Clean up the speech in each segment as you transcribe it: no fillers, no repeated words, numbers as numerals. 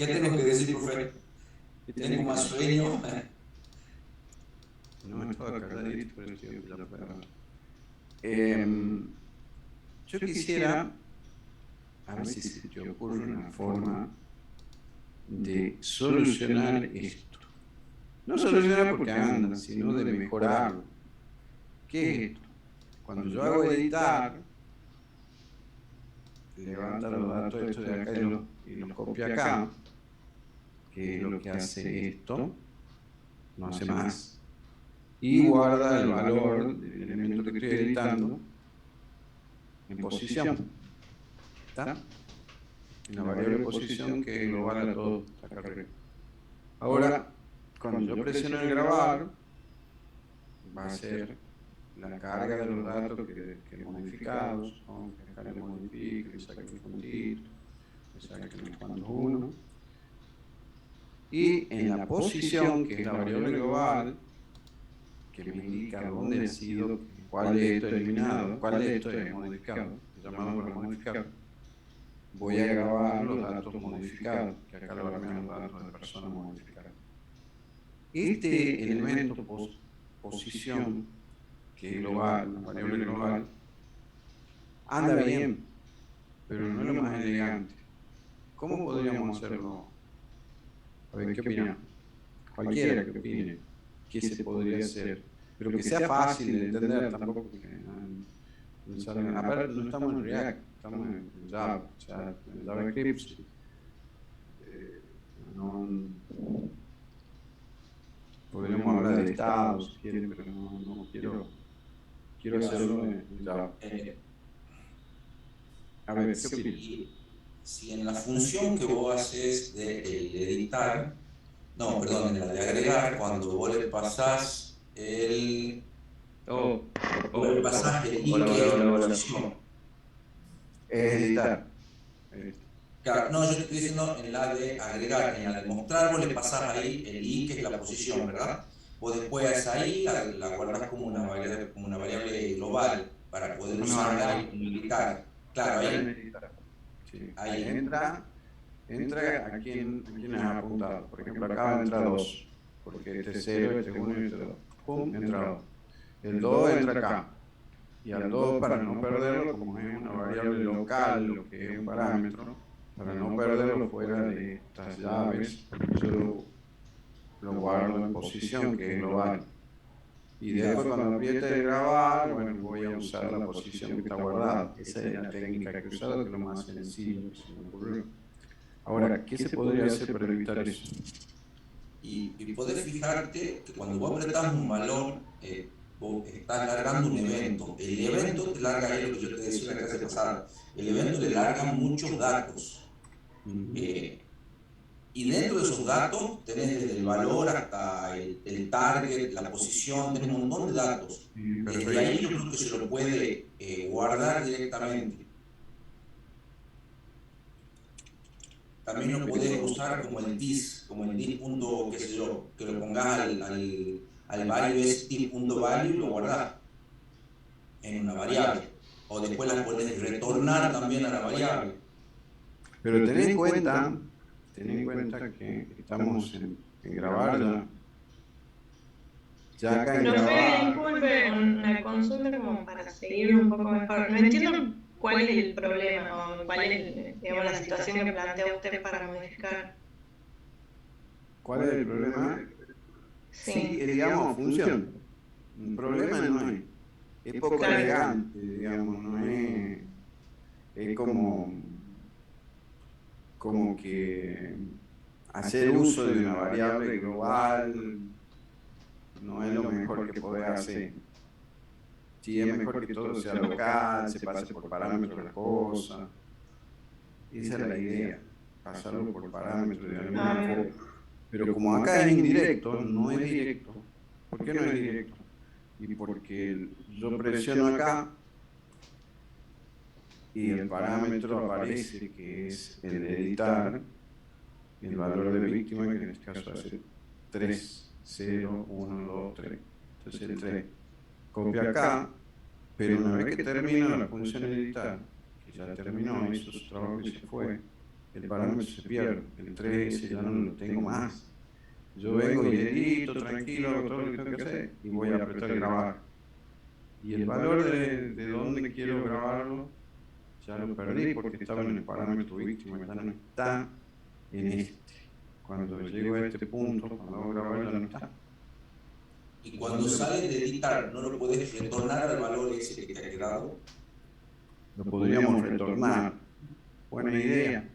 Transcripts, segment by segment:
¿Qué tengo que decir, profe? Que tengo más sueño. No me estaba calladito, pero sí, ya fue. Em, yo quisiera, a ver si se te ocurre una forma de solucionar esto. No solucionar porque anda, sino de mejorarlo. ¿Qué es esto? Cuando yo hago editar, levanta los datos estos de acá y los copia acá, que es lo que hace esto, no hace más, y guarda el valor del elemento que estoy editando en posición, ¿está? En la variable posición que es global a todo acá arriba. Ahora, cuando yo presiono el grabar, va a ser la carga de los datos que he modificado, supongo que acá le modifique, le saque el puntito, le saque unos cuantos uno. Y en la posición, que es la variable global, que me indica dónde ha sido, cuál de esto es eliminado, cuál de esto es modificado, llamado para modificar, voy a grabar los datos modificados, que acá lo armé los datos de persona modificada. Este elemento posición, que es global, una variable global, anda bien, pero no es lo más elegante. ¿Cómo podríamos hacerlo? A ver, ¿qué opina? Cualquiera que opine, ¿qué se podría hacer? Pero que sea fácil de entender, tampoco que aparte no estamos en React, estamos en Java, o sea, en JavaScript. No, podríamos hablar de estado si quieren, pero no quiero hacerlo en Java. A ver, ¿qué opinas? Si en la función que vos haces de el editar, no, perdón, en la de agregar, cuando vos le pasás Oh, vos le pasás el i, hola, que hola, es hola, la hola. posición. Es editar. Claro, no, yo te estoy diciendo en la de agregar, en la de mostrar, vos le pasás ahí el i, que es la posición, ¿verdad? Vos después a esa i la guardás como una variable global para poder Una usarla variable. y militar. Claro, Acá en ahí, editar. Sí. ahí. Entra a quien has apuntado. Por ejemplo, acá entra 2, porque este es 0, este es 1 y este es 2. Pum, entra 2. El 2 entra acá. Y al 2, para no perderlo, como es una variable local, lo que es un parámetro, para no perderlo fuera de estas llaves, yo lo guardo en posición, que es global. Y después cuando apriete grabar, bueno, voy a usar la posición que está guardada. Esa es la técnica que he usado, que es lo más sencillo que se me ocurrió. Ahora, ¿qué se podría hacer para evitar eso? Y podés fijarte que cuando vos apretás un valor, vos estás largando un evento. El evento te larga ahí lo que yo te decía en la clase pasada. El evento le larga muchos datos. Eh, y dentro de esos datos tenés desde el valor hasta el target, la posición, tenés un montón de datos. Desde ahí Perfecto. yo creo que se lo puede guardar directamente. También lo podés usar como el dis, como el dis punto, qué sé yo, que lo pongas al value es dis punto value y lo guardás en una variable. O después la podés retornar también a la variable. Pero ten en cuenta que estamos en grabar ya. Ya acá en Profe, grabar. disculpe, una consulta como para seguir un poco mejor. No entiendo cuál es el problema o cuál es, digamos, la situación que plantea usted para modificar. ¿Cuál es el problema? Sí, Sí, digamos, funciona. Un problema no es. Es poco claro. elegante, digamos, no es. Es como que hacer uso de una variable global no es lo mejor que podés hacer. Sí, es mejor que todo sea local, se pase por parámetros la cosa. Esa es la idea, pasarlo por parámetros de Ah, alguna bien. forma. Pero como acá es indirecto, no es directo. ¿Por qué no es directo? Y porque yo presiono acá y el parámetro aparece que es el de editar, el valor de víctima, que en este caso va a ser 3, 0, 1, 2, 3. Entonces el 3 copia acá, pero una vez que termina la función editar, que ya terminó, hizo su trabajo y se fue, el parámetro se pierde, el 3 ya no lo tengo más. Yo vengo y edito, tranquilo, hago todo lo que tengo que hacer y voy a apretar grabar. Y el valor de dónde quiero grabarlo ya lo perdí porque estaba en el parámetro víctima, ya no está en este. Cuando llego a este punto, cuando hago grabar ya no está. Y cuando sales de editar, no lo puedes retornar al valor ese que te ha quedado. Lo podríamos retornar, buena idea,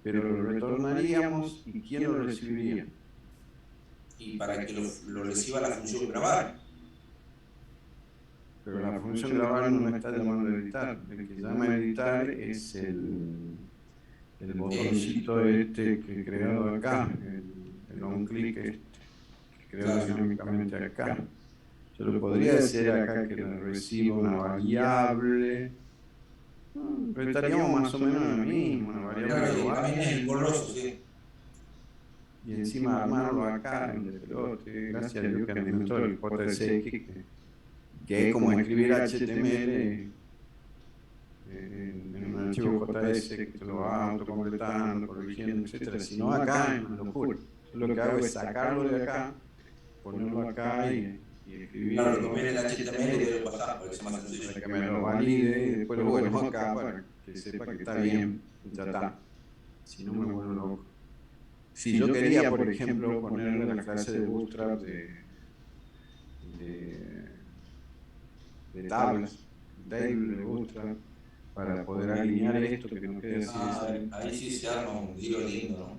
pero lo retornaríamos y ¿quién lo recibiría? Y para que lo reciba la función grabar. Pero la función grabar no me está llamando a editar. El que llama a editar es el botoncito este que he creado acá, el on click este, que he creado dinámicamente acá. Yo lo podría decir acá que reciba una variable, pero estaríamos más o menos en lo mismo, una variable global. También es engorroso, sí. Y encima armarlo acá en el pelote, gracias a Dios que inventó el JSX, que es como escribir HTML en un archivo JS que te lo va autocompletando, corrigiendo, etc. Si no, acá es una locura. Yo lo que hago es sacarlo de acá, ponerlo acá y escribirlo. Claro, lo que viene el HTML y lo pasás, para que sea más sencillo. Para que me lo valide y después lo vuelvo acá para que sepa que está bien, ya está. Si no, me vuelvo loco. Si yo quería, por ejemplo, ponerle la clase de Bootstrap de tablas, table de Bootstrap, para poder alinear esto, que no quede así. Ahí sí se arma un lío lindo, ¿no?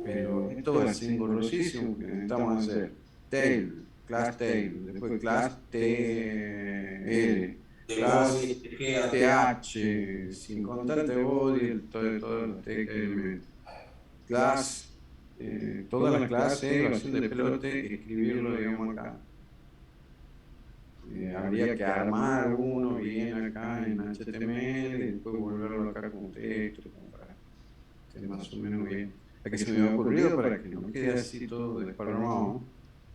Pero esto va a ser engorrosísimo, que necesitamos hacer tail, class tail, después class TL, class TH, sin contar body, todo el TKM, class, toda la clase, evaluación de pelote, escribirlo, digamos, acá. Habría que armar uno bien acá en HTML y después volverlo acá como texto, como para que esté más o menos bien. La que se me había ocurrido para que no quede así todo desparramado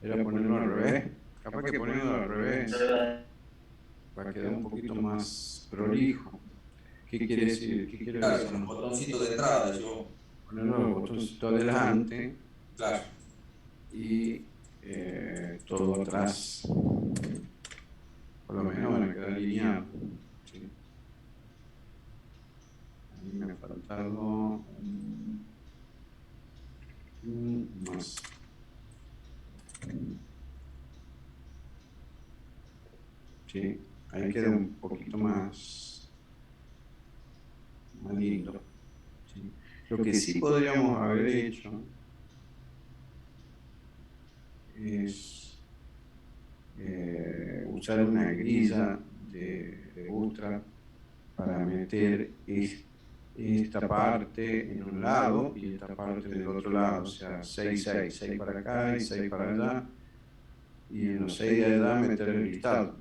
era ponerlo al revés. Capaz que ponerlo al revés para quedar un poquito más prolijo. ¿Qué quiere decir? ¿Qué quiere Claro, decir? con los botoncitos de entrada, yo. Ponerlo los botoncitos adelante. Claro. Y todo atrás. Por lo menos van a quedar alineados. ¿Sí? Ahí me falta algo más. Sí, ahí queda un poquito más lindo. ¿Sí? Lo que sí podríamos haber hecho es usar una grilla de Bootstrap para meter esta parte en un lado y esta parte del otro lado, o sea, 6 para acá y 6 para allá, y en los 6 de allá meter el listado.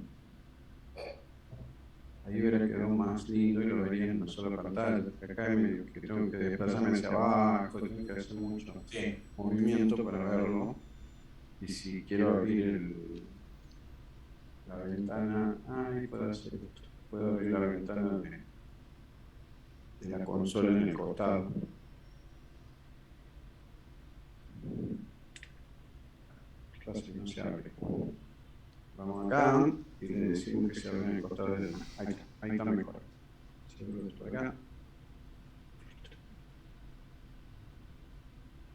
Ahí hubiera quedado más lindo y lo vería en una sola pantalla. Acá es medio que tengo que desplazarme hacia abajo, tengo que hacer mucho movimiento para verlo. Y si quiero abrir la ventana, ahí puedo hacer esto. Puedo abrir la ventana de la consola en el costado. Casi no se abre. Vamos acá y le decimos que se abre en el costado del... Ahí está mejor. Se abre esto acá.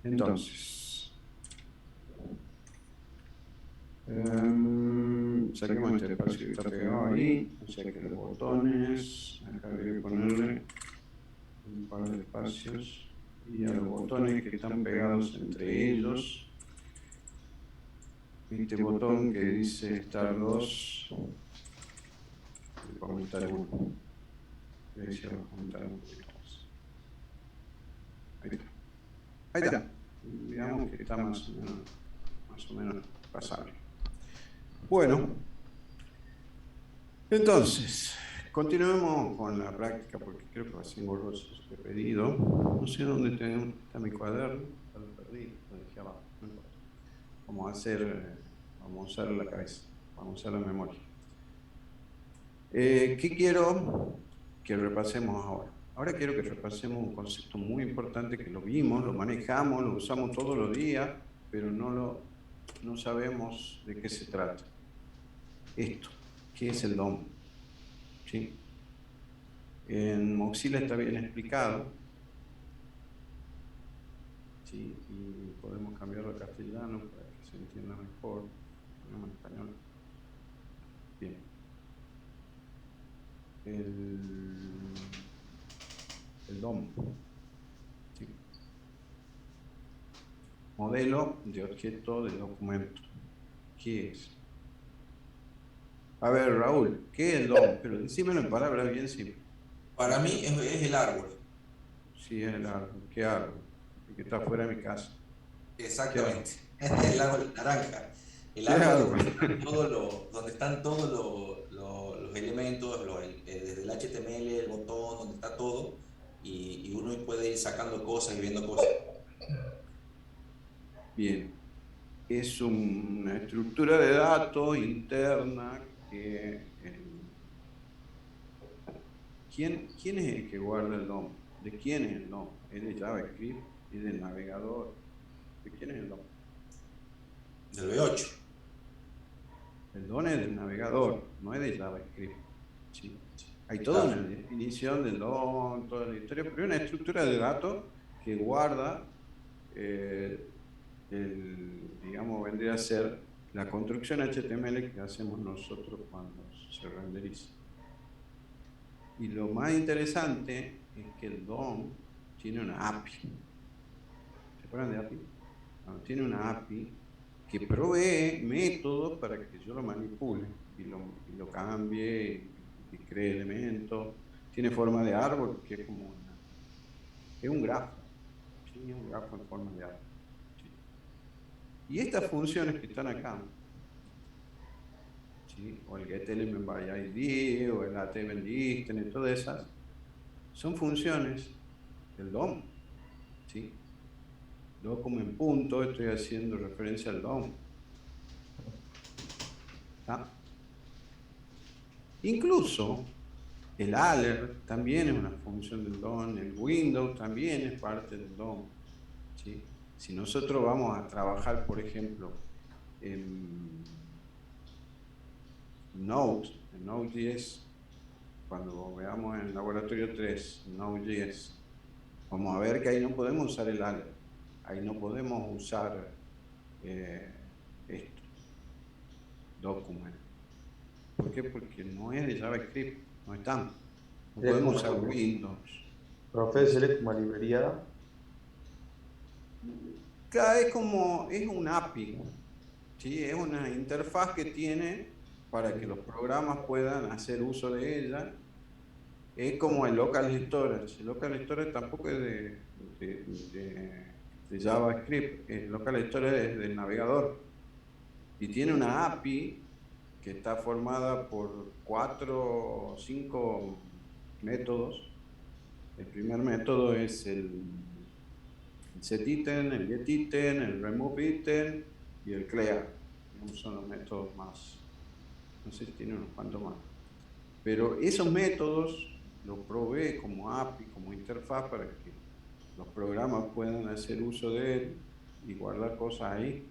Entonces, saquemos este espacio que está pegado ahí, o sea que los botones, acá habría que ponerle un par de espacios y a los botones que están pegados entre ellos, este botón que dice Start 2, le vamos a aumentar 1, ahí se va a aumentar un poquito más. Ahí está, digamos que está más o menos pasable. Bueno, entonces, continuemos con la práctica porque creo que va a ser engorroso este pedido. No sé dónde está mi cuaderno, lo perdí, lo dejé abajo, no importa. Vamos a usar la cabeza, vamos a usar la memoria. ¿Qué quiero que repasemos ahora? Ahora quiero que repasemos un concepto muy importante que lo vimos, lo manejamos, lo usamos todos los días, pero no sabemos de qué se trata. Esto, ¿qué es el DOM? ¿Sí? En Mozilla está bien explicado. ¿Sí? Y podemos cambiarlo a castellano para que se entienda mejor. Ponemos en español. Bien. El DOM. ¿Sí? Modelo de objeto de documento. ¿Qué es? A ver, Raúl, ¿qué es el DOM? Pero decímelo en palabras bien simples. Para mí es el árbol. Sí, es el árbol. ¿Qué árbol? El que está fuera de mi casa. Exactamente. El árbol naranja. El ¿Qué árbol árbol? donde están todos los elementos, desde el HTML, el botón, donde está todo, y uno puede ir sacando cosas y viendo cosas. Bien. Es una estructura de datos interna que... ¿Quién es el que guarda el DOM? ¿De quién es el DOM? ¿Es de JavaScript? ¿Es del navegador? ¿De quién es el DOM? Del V8. El DOM es del navegador, no es de JavaScript. ¿Sí? Hay toda una definición del DOM, toda la historia, pero es una estructura de datos que guarda, digamos, vendría a ser la construcción HTML que hacemos nosotros cuando se renderiza. Y lo más interesante es que el DOM tiene una API. ¿Se acuerdan de API? Bueno, tiene una API que provee métodos para que yo lo manipule y lo cambie y cree elementos. Tiene forma de árbol, que es como es un grafo. Sí, es un grafo en forma de árbol. Sí. Y estas funciones que están acá, ¿sí? O el getElementById, o el ATEbendisten, y todas esas, son funciones del DOM. ¿Sí? Document punto, estoy haciendo referencia al DOM. ¿Ah? Incluso el alert también es una función del DOM, el Windows también es parte del DOM. ¿Sí? Si nosotros vamos a trabajar, por ejemplo, en Node.js, cuando veamos en el laboratorio 3, Node.js, vamos a ver que ahí no podemos usar el alert, ahí no podemos usar esto, document. ¿Por qué? Porque no es de JavaScript, no están. No podemos usar Windows. Profe, ¿se lee como librería? Claro, es un API, ¿sí? Es una interfaz que tiene para que los programas puedan hacer uso de ella. Es como el local storage. El local storage tampoco es de JavaScript. El local storage es del navegador. Y tiene una API que está formada por 4 o 5 métodos. El primer método es el setItem, el getItem, el removeItem y el clear. Son los métodos más. No sé si tiene unos cuantos más. Pero esos métodos los provee como API, como interfaz para que los programas puedan hacer uso de él y guardar cosas ahí.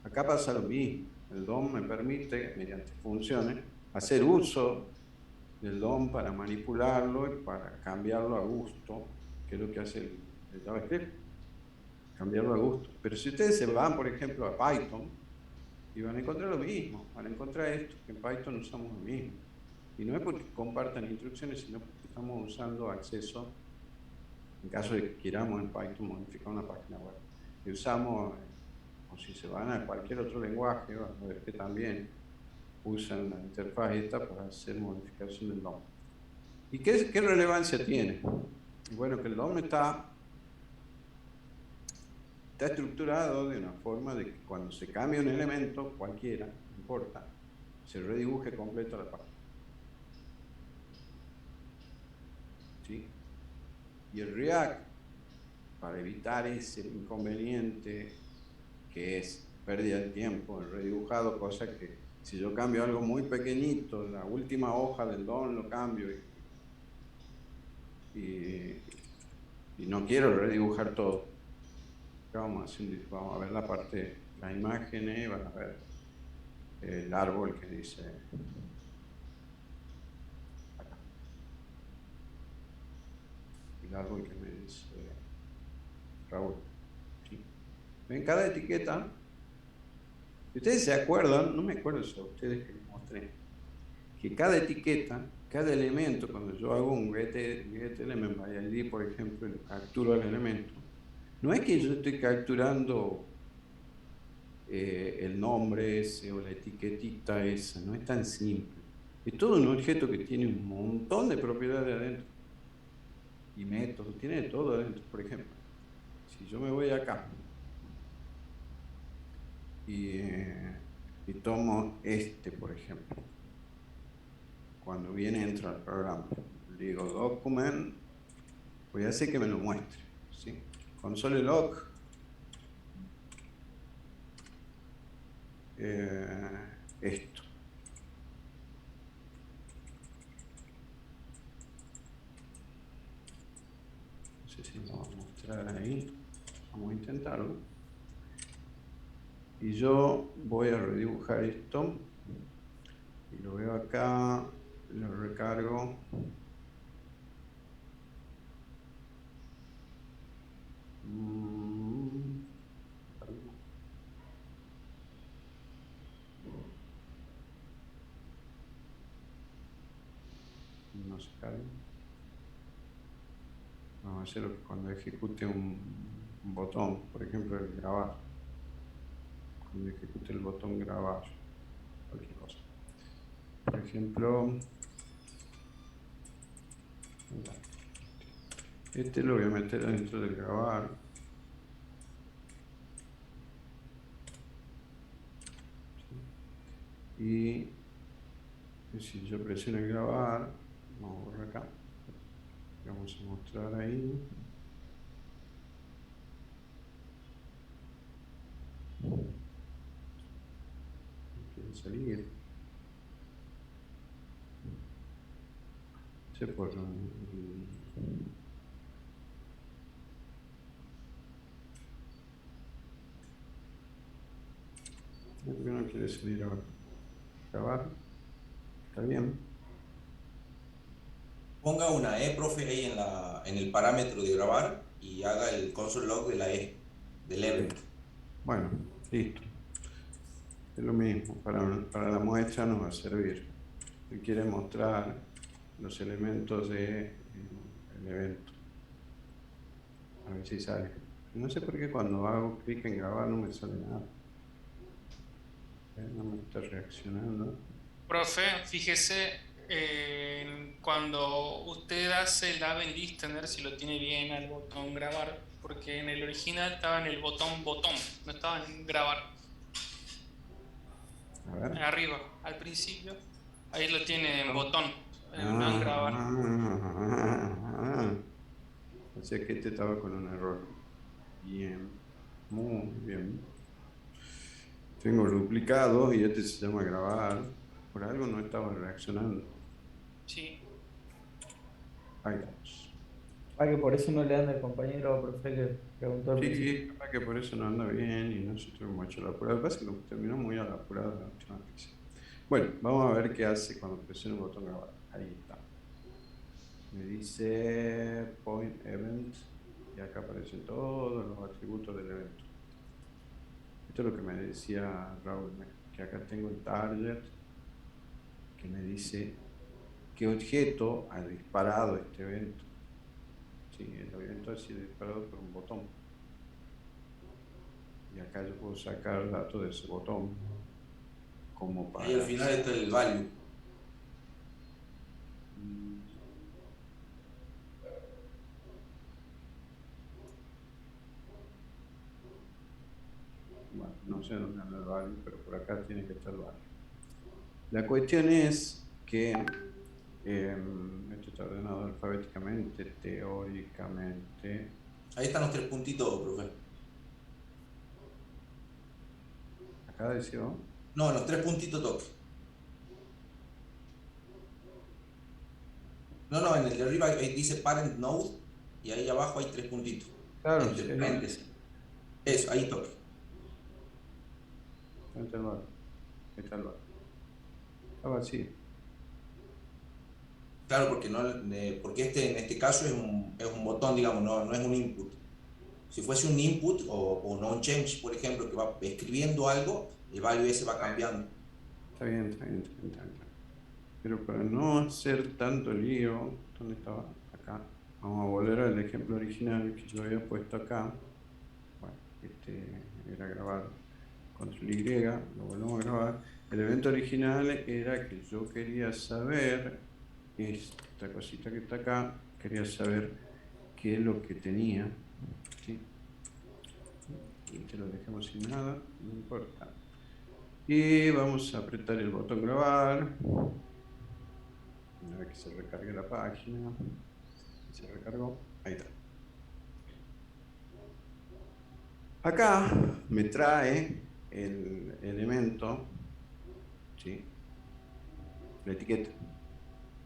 Acá pasa lo mismo. El DOM me permite, mediante funciones, hacer uso del DOM para manipularlo y para cambiarlo a gusto, que es lo que hace el JavaScript, cambiarlo a gusto. Pero si ustedes se van, por ejemplo, a Python, y van a encontrar lo mismo, van a encontrar esto, que en Python usamos lo mismo. Y no es porque compartan instrucciones, sino porque estamos usando acceso, en caso de que queramos en Python modificar una página web. Y usamos, o si se van a cualquier otro lenguaje, van a ver que también usan la interfaz esta para hacer modificación del DOM. ¿Y qué relevancia tiene? Bueno, que el DOM está estructurado de una forma de que cuando se cambia un elemento, cualquiera, no importa, se redibuje completo la página. ¿Sí? Y el React, para evitar ese inconveniente que es pérdida de tiempo, el redibujado, cosa que si yo cambio algo muy pequeñito, la última hoja del DOM lo cambio y no quiero redibujar todo. Acá vamos a ver la parte, las imágenes, van a ver el árbol que dice acá. El árbol que me dice Raúl. ¿Sí? Ven, cada etiqueta, si ustedes se acuerdan, no me acuerdo si a ustedes que les mostré, que cada etiqueta, cada elemento, cuando yo hago un get element by ID, por ejemplo, y capturo el elemento, no es que yo estoy capturando el nombre ese o la etiquetita esa, no es tan simple. Es todo un objeto que tiene un montón de propiedades adentro y métodos, tiene de todo adentro. Por ejemplo, si yo me voy acá y tomo por ejemplo, cuando viene entra al programa, digo document, voy a hacer que me lo muestre, ¿sí? Console log, esto. No sé si lo vamos a mostrar ahí, vamos a intentarlo. Y yo voy a redibujar esto y lo veo acá, lo recargo. No se carga. Vamos a hacerlo cuando ejecute un botón, por ejemplo el grabar. Cuando ejecute el botón grabar, cualquier cosa. Por ejemplo, lo voy a meter dentro del grabar. Y si yo presiono el grabar, vamos por acá. Vamos a mostrar ahí. No quiere salir. Se por ¿por qué no quiere salir ahora? Grabar. Está bien. Ponga una E, profe, ahí en el parámetro de grabar y haga el console log de la E, del event. Bueno, listo. Es lo mismo, para la muestra nos va a servir. Si quiere mostrar los elementos del evento. A ver si sale. No sé por qué cuando hago clic en grabar no me sale nada. No me está reaccionando. Profe, fíjese cuando usted hace el Aven Listener, si lo tiene bien al botón grabar, porque en el original estaba en el botón, no estaba en grabar. A ver. Arriba, al principio, ahí lo tiene en botón, no en grabar. O sea que estaba con un error. Bien, muy bien. Tengo duplicado y se llama grabar. Por algo no estaba reaccionando. Sí. Ahí estamos. Que por eso no le anda el compañero profe que preguntó al principio. Sí, capaz que por eso no anda bien y nosotros hemos hecho la apurada. Lo que pasa es que terminó muy a la apurada la última vez. Bueno, vamos a ver qué hace cuando presione el botón grabar. Ahí está. Me dice point event y acá aparecen todos los atributos del evento. Esto es lo que me decía Raúl, que acá tengo el target que me dice qué objeto ha disparado este evento. Sí, el evento ha sido disparado por un botón. Y acá yo puedo sacar datos de ese botón como para... Y al final está el value. Bueno, no sé dónde anda el value, pero por acá tiene que estar el value. La cuestión es que esto está ordenado alfabéticamente, teóricamente. Ahí están los 3 puntitos, profe. Acá decía. No, los 3 puntitos toque. No, en el de arriba ahí dice Parent Node y ahí abajo hay 3 puntitos. Claro, Entre sí, paréntesis. Eso, ahí toque. ahí está el bar. Ahí está el bar. Está vacío. Claro, porque, porque en este caso es un botón, digamos, no es un input. Si fuese un input o no change, por ejemplo, que va escribiendo algo, el value ese va cambiando. Está bien, está bien, está bien, está bien. Pero para no hacer tanto lío, ¿dónde estaba? Acá. Vamos a volver al ejemplo original que yo había puesto acá. Bueno, este era grabar control Y, lo volvemos a grabar. El evento original era que yo quería saber, esta cosita que está acá, quería saber qué es lo que tenía. ¿Sí? Y te lo dejamos sin nada, no importa. Y vamos a apretar el botón grabar. Una vez que se recargue la página, se recargó, ahí está. Acá me trae el elemento, ¿sí? La etiqueta.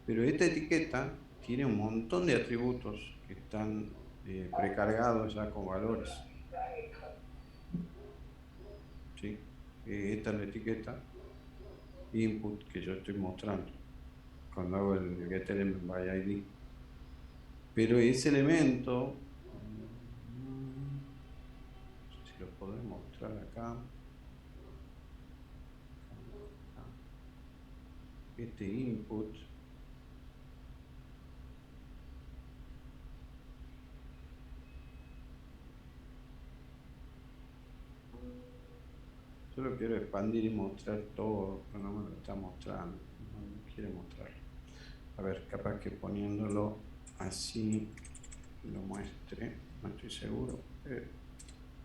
Pero esta etiqueta tiene un montón de atributos que están precargados ya con valores. ¿Sí? Esta es la etiqueta input que yo estoy mostrando cuando hago el getElementById. Pero ese elemento, no sé si lo podré mostrar acá. Este input yo lo quiero expandir y mostrar todo, pero no me lo está mostrando, no me quiere mostrar. A ver, capaz que poniéndolo así lo muestre, no estoy seguro.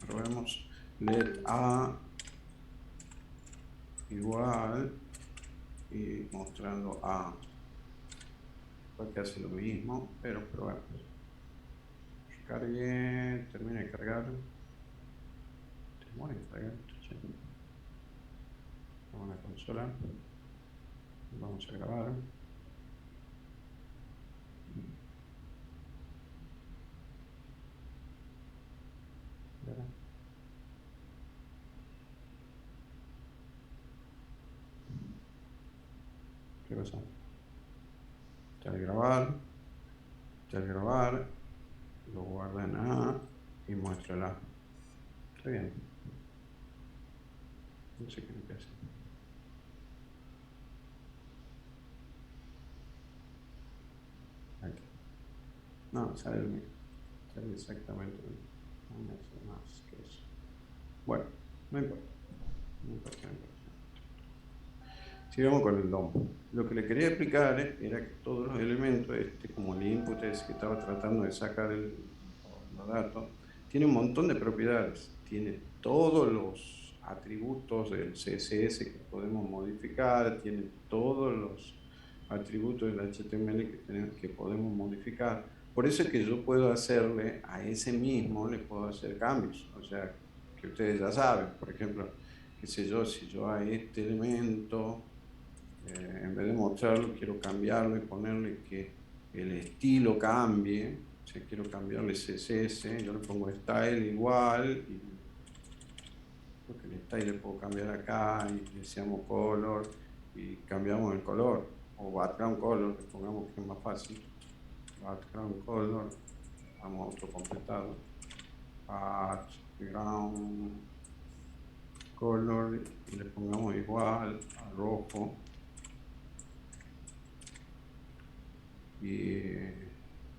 Probemos let a igual y mostrando a. Porque hace lo mismo, pero probemos. Cargue, termina de cargar. Demora en cargar. Vamos a la consola. Vamos a grabar. ¿Qué pasa? Ya al grabar, lo guarda en A y muestra la. Está bien. No sé qué es lo que hace. Aquí. No, sale lo mismo. Sale exactamente lo mismo. No me hace más que eso. Bueno, no importa. No importa, no importa. Sigamos con el DOM. Lo que le quería explicar era que todos los elementos, como el input es que estaba tratando de sacar los datos, tiene un montón de propiedades. Tiene todos los atributos del CSS que podemos modificar, tiene todos los atributos del HTML que podemos modificar. Por eso es que yo puedo hacerle a ese mismo, le puedo hacer cambios. O sea, que ustedes ya saben, por ejemplo, qué sé yo, si yo a este elemento en vez de mostrarlo, quiero cambiarlo y ponerle que el estilo cambie. O sea, quiero cambiarle CSS, yo le pongo style igual, y porque el style le puedo cambiar acá, y deseamos color, y cambiamos el color, o background color, que pongamos que es más fácil. Background color, vamos autocompletado. Background color, y le pongamos igual a rojo. Y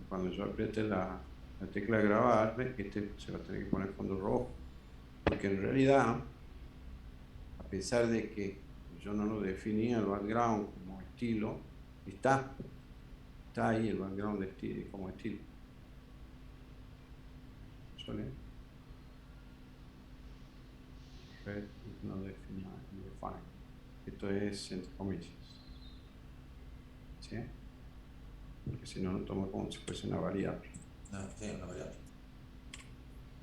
cuando yo apriete la tecla de grabar, se va a tener que poner fondo rojo, porque en realidad, a pesar de que yo no lo definía el background como estilo, está ahí el background de estilo, como estilo. ¿Suele? Red no define. Esto es entre comillas. ¿Sí? Porque si no, lo tomo como si fuese una variable. No, sí, una variable.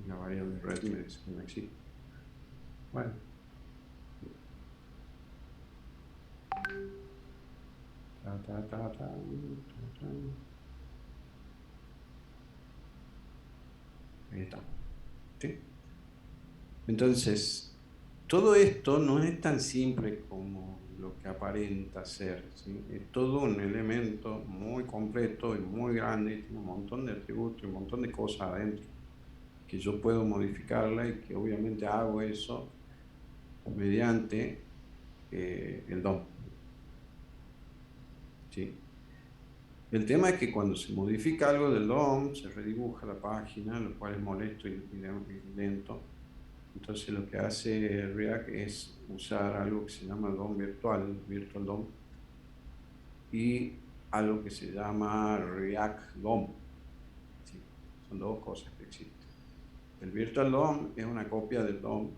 Una variable red me dice que no existe. Bueno. Ahí está. ¿Sí? Entonces, todo esto no es tan simple como lo que aparenta ser, ¿sí? Es todo un elemento muy completo y muy grande, y tiene un montón de atributos y un montón de cosas adentro, que yo puedo modificarla y que obviamente hago eso mediante el DOM. ¿Sí? El tema es que cuando se modifica algo del DOM, se redibuja la página, lo cual es molesto y lento. Entonces lo que hace React es usar algo que se llama DOM virtual, Virtual DOM, y algo que se llama React DOM. ¿Sí? Son dos cosas que existen. El Virtual DOM es una copia del DOM,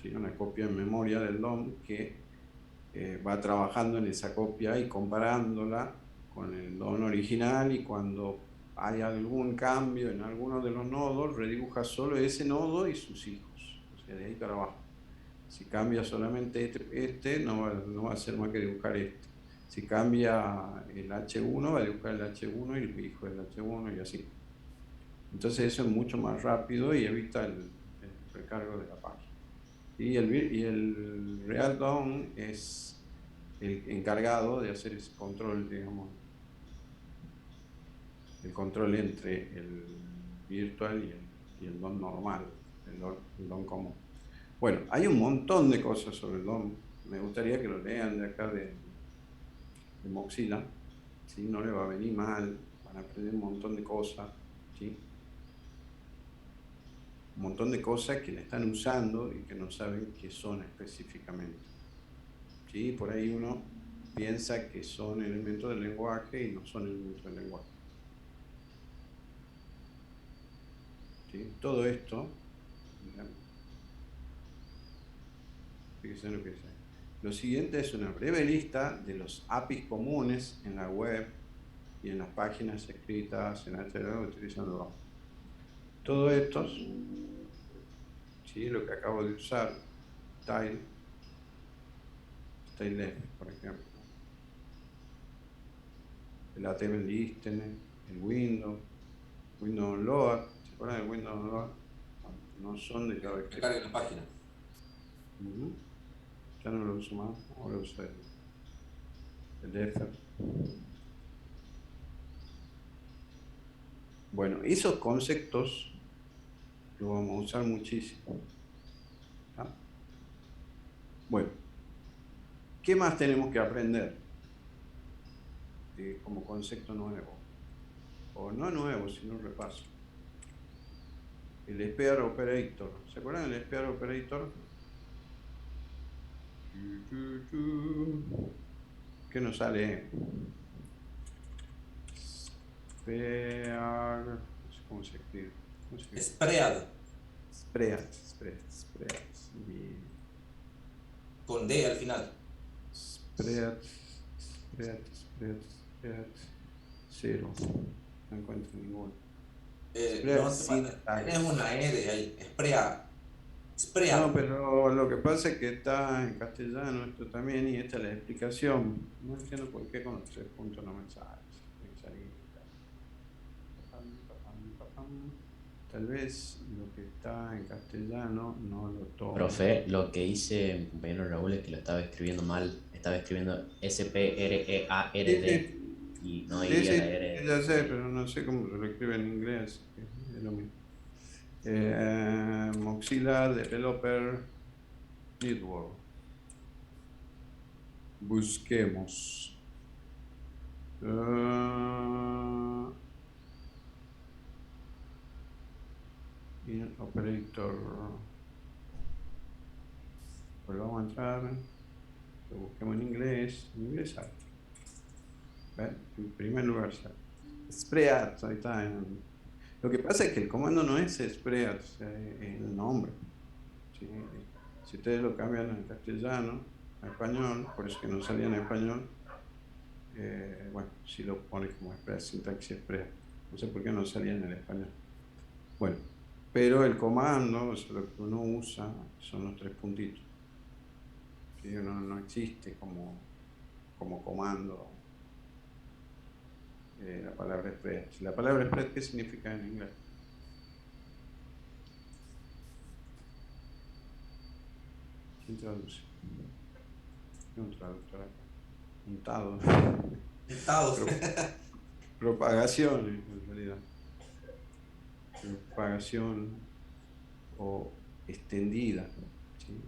¿sí? Una copia en memoria del DOM que va trabajando en esa copia y comparándola con el DOM original, y cuando hay algún cambio en alguno de los nodos, redibuja solo ese nodo y sus hijos, o sea, de ahí para abajo. Si cambia solamente este no va a hacer más que dibujar este. Si cambia el H1, va a dibujar el H1 y el hijo del H1 y así. Entonces eso es mucho más rápido y evita el recargo de la página. Y el React DOM es el encargado de hacer ese control, digamos, el control entre el virtual y el DOM normal, el DOM común. Bueno, hay un montón de cosas sobre el DOM. Me gustaría que lo lean de acá de Mozilla, ¿sí? No le va a venir mal, van a aprender un montón de cosas, ¿sí? Un montón de cosas que la están usando y que no saben qué son específicamente. ¿Sí? Por ahí uno piensa que son elementos del lenguaje y no son elementos del lenguaje. ¿Sí? Todo esto, fíjense lo que dice. Lo siguiente es una breve lista de los APIs comunes en la web y en las páginas escritas en HTML utilizando DOM. Todos estos, ¿sí? Lo que acabo de usar, Styleless, por ejemplo, el HTML listener, el Windows Load, ¿se acuerdan del Windows Load? No son de JavaScript. Que cargue la página. Ya no lo uso más, ahora uso el defer. Bueno, esos conceptos los vamos a usar muchísimo. ¿Ah? Bueno, ¿qué más tenemos que aprender como concepto nuevo? O no nuevo, sino un repaso. El Spear Operator. ¿Se acuerdan del Spear Operator? ¿Qué nos sale? Spear. No sé cómo se escribe. Spread. Spread. Con D al final. Spread. 0. No encuentro ninguno. No, tenés una E de ahí. Spread. No, pero lo que pasa es que está en castellano esto también, y esta es la explicación. No entiendo por qué con los 3 puntos no me sale. Tal vez lo que está en castellano no lo tomo. Profe, lo que hice mi compañero Raúl es que lo estaba escribiendo mal. Estaba escribiendo SPREARD y no Sí, iría sí, la R. ya sé, pero no sé cómo se lo escribe en inglés. Es lo mismo. Mozilla Developer Network. Busquemos. Operator. Pues vamos a entrar. Lo busquemos en inglés. En inglés sale. ¿Ven? En primer lugar sale. Spread, ahí está. Lo que pasa es que el comando no es spread, es el nombre. ¿Sí? Si ustedes lo cambian en castellano, a español, por eso que no salía en español, bueno, si lo pone como spread, sintaxis spread. No sé por qué no salía en el español. Bueno, pero el comando, o sea, lo que uno usa, son los 3 puntitos. ¿Sí? No existe como como comando la palabra spread. La palabra spread, ¿qué significa en inglés? ¿Quién traduce? Un traductor acá. Untado. Estados. Propagación, en realidad. Propagación o extendida. ¿Sí?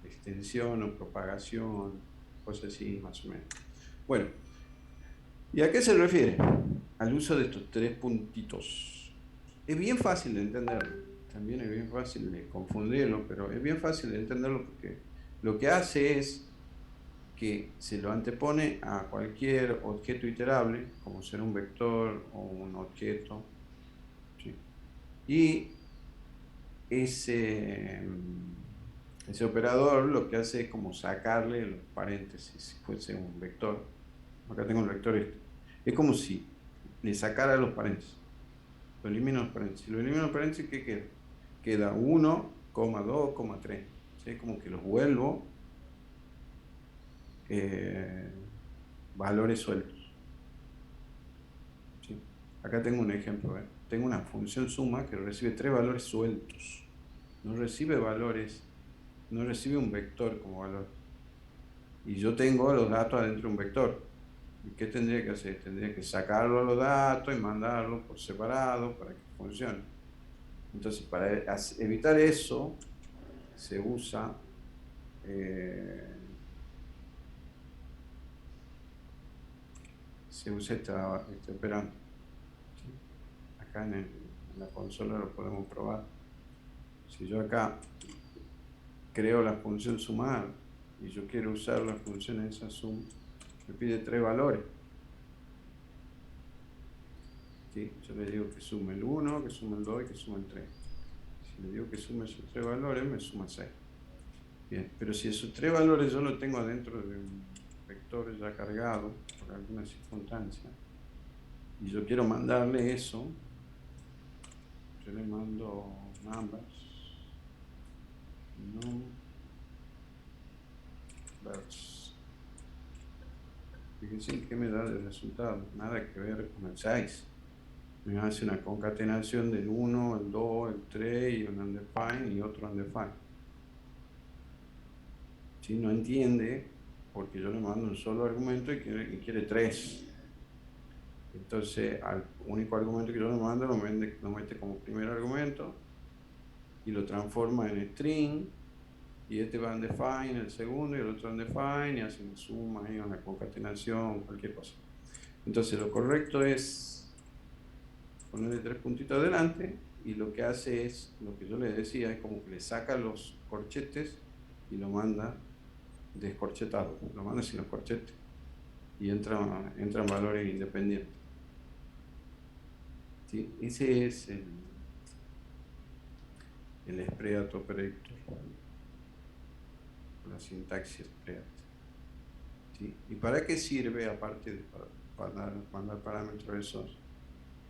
Extensión o propagación, cosas así más o menos. Bueno, ¿y a qué se refiere? Al uso de estos 3 puntitos. Es bien fácil de entenderlo, también es bien fácil de confundirlo, pero es bien fácil de entenderlo porque lo que hace es que se lo antepone a cualquier objeto iterable, como ser un vector o un objeto, ¿sí? Y ese operador lo que hace es como sacarle los paréntesis, si fuese un vector. Acá tengo el vector este. Es como si le sacara los paréntesis. Lo elimino los paréntesis. Si lo elimino los paréntesis, ¿qué queda? Queda 1, 2, 3. ¿Sí? Es como que los vuelvo valores sueltos. ¿Sí? Acá tengo un ejemplo. Tengo una función suma que recibe 3 valores sueltos. No recibe valores, no recibe un vector como valor. Y yo tengo los datos adentro de un vector. ¿Y qué tendría que hacer? Tendría que sacarlo a los datos y mandarlos por separado para que funcione. Entonces, para evitar eso, se usa este operando. ¿Sí? Acá en la consola lo podemos probar. Si yo acá creo la función sumar y yo quiero usar la función esa sum, me pide 3 valores. ¿Sí? Yo le digo que sume el 1, que sume el 2 y que sume el 3. Si le digo que sume esos 3 valores, me suma 6. Bien, pero si esos 3 valores yo los tengo adentro de un vector ya cargado por alguna circunstancia y yo quiero mandarle eso, yo le mando numbers, fíjense que me da de resultado, nada que ver con el 6. Me hace una concatenación del 1, el 2, el 3 y un undefined y otro undefined. Si no entiende, porque yo le mando un solo argumento y quiere 3. Entonces, al único argumento que yo le mando lo mete como primer argumento y lo transforma en string. Y este va undefined, el segundo, y el otro undefined, y hace una suma, y una concatenación, cualquier cosa. Entonces, lo correcto es ponerle 3 puntitos adelante, y lo que hace es, lo que yo le decía, es como que le saca los corchetes y lo manda descorchetado, lo manda sin los corchetes, y entran valores independientes. ¿Sí? Ese es el spread operator, la sintaxis spread. ¿Sí? ¿Y para qué sirve, aparte de para mandar parámetros esos?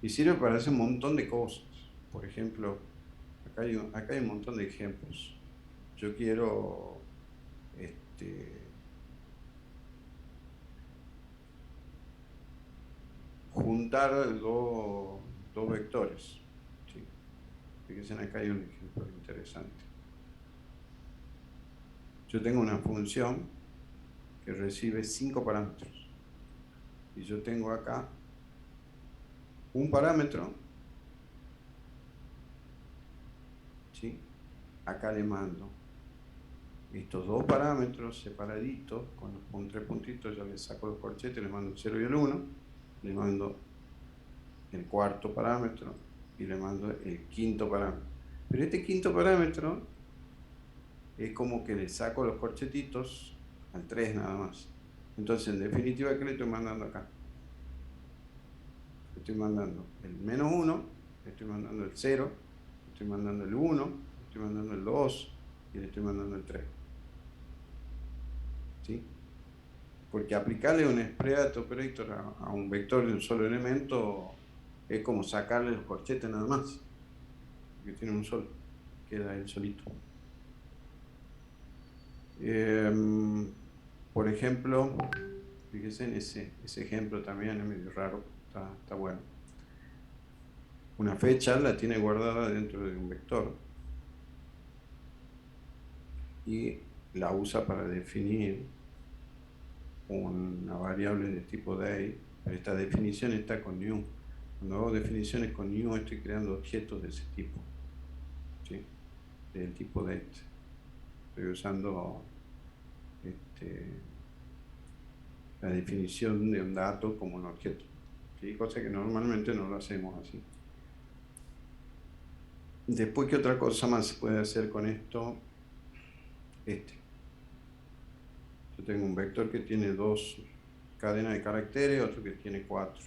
Y sirve para hacer un montón de cosas. Por ejemplo, acá hay un montón de ejemplos. Yo quiero juntar dos vectores. ¿Sí? Fíjense, acá hay un ejemplo interesante. Yo tengo una función que recibe 5 parámetros. Y yo tengo acá un parámetro. ¿Sí? Acá le mando estos 2 parámetros separaditos, con 3 puntitos, ya le saco los corchetes, le mando el 0 y el 1, le mando el cuarto parámetro y le mando el quinto parámetro. Pero este quinto parámetro es como que le saco los corchetitos al 3 nada más. Entonces, en definitiva, ¿qué le estoy mandando acá? Le estoy mandando el menos 1, le estoy mandando el 0, le estoy mandando el 1, le estoy mandando el 2 y le estoy mandando el 3. ¿Sí? Porque aplicarle un spread operator a un vector de un solo elemento es como sacarle los corchetes nada más, porque tiene un solo, queda él solito. por ejemplo, fíjense en ese ejemplo también, es medio raro, está bueno. Una fecha la tiene guardada dentro de un vector y la usa para definir una variable de tipo day. Esta definición está con new. Cuando hago definiciones con new estoy creando objetos de ese tipo, ¿sí? Del tipo date. Estoy usando la definición de un dato como un objeto, ¿sí? Cosa que normalmente no lo hacemos así. Después, ¿qué otra cosa más se puede hacer con esto? Yo tengo un vector que tiene 2 cadenas de caracteres, otro que tiene 4.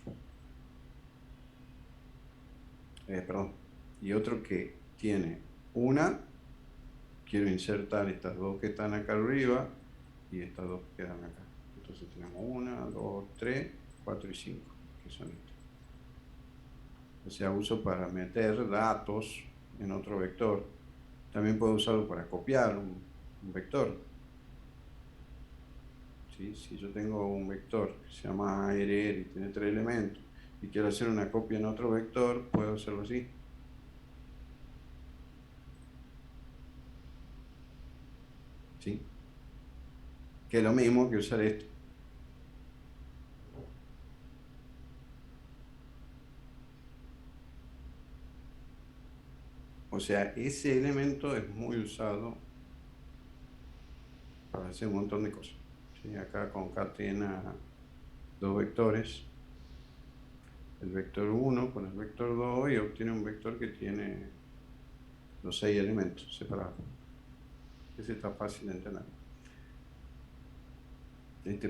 Y otro que tiene una. Quiero insertar estas 2 que están acá arriba y estas 2 que quedan acá. Entonces tenemos 1, 2, 3, 4 y 5, que son estos. O sea, uso para meter datos en otro vector. También puedo usarlo para copiar un vector. ¿Sí? Si yo tengo un vector que se llama ARR y tiene 3 elementos y quiero hacer una copia en otro vector, puedo hacerlo así. ¿Sí? Que es lo mismo que usar esto. O sea, ese elemento es muy usado para hacer un montón de cosas. ¿Sí? Acá concatena 2 vectores, el vector 1 con el vector 2 y obtiene un vector que tiene los 6 elementos separados. Ese está fácil de entender.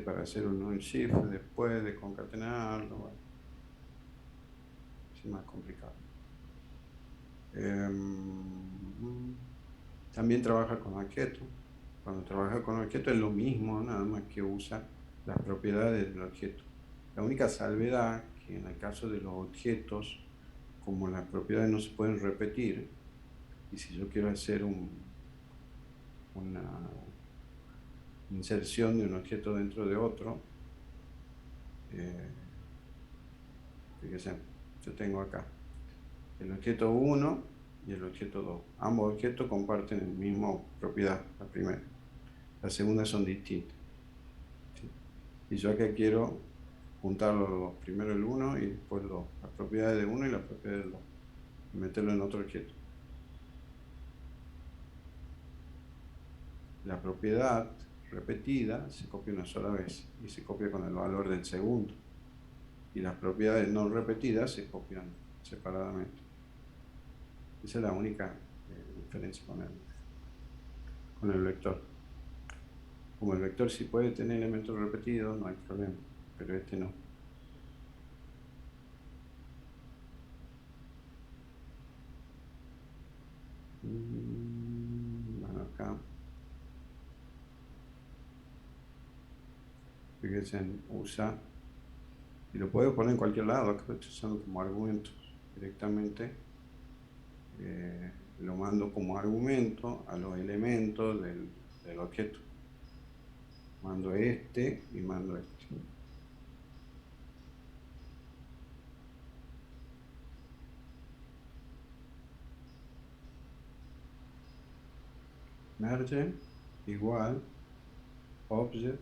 Para hacer un shift después de concatenarlo, bueno, es más complicado. También trabaja con objeto. Cuando trabaja con objeto es lo mismo, nada más que usa las propiedades del objeto. La única salvedad que en el caso de los objetos, como las propiedades no se pueden repetir, y si yo quiero hacer una inserción de un objeto dentro de otro, fíjense, yo tengo acá el objeto 1 y el objeto 2. Ambos objetos comparten la misma propiedad, la primera. Las segundas son distintas. ¿Sí? Y yo acá quiero juntar los dos, primero el 1 y después el 2, las propiedades de 1 y las propiedades del 2, y meterlo en otro objeto. La propiedad repetida se copia una sola vez y se copia con el valor del segundo, y las propiedades no repetidas se copian separadamente. Esa es la única diferencia con el vector. Como el vector sí puede tener elementos repetidos, no hay problema, pero este no. Bueno, acá fíjense, usa, y lo puedo poner en cualquier lado, acá lo estoy usando como argumento directamente. Lo mando como argumento a los elementos del objeto. Mando este y mando este. Merge igual object.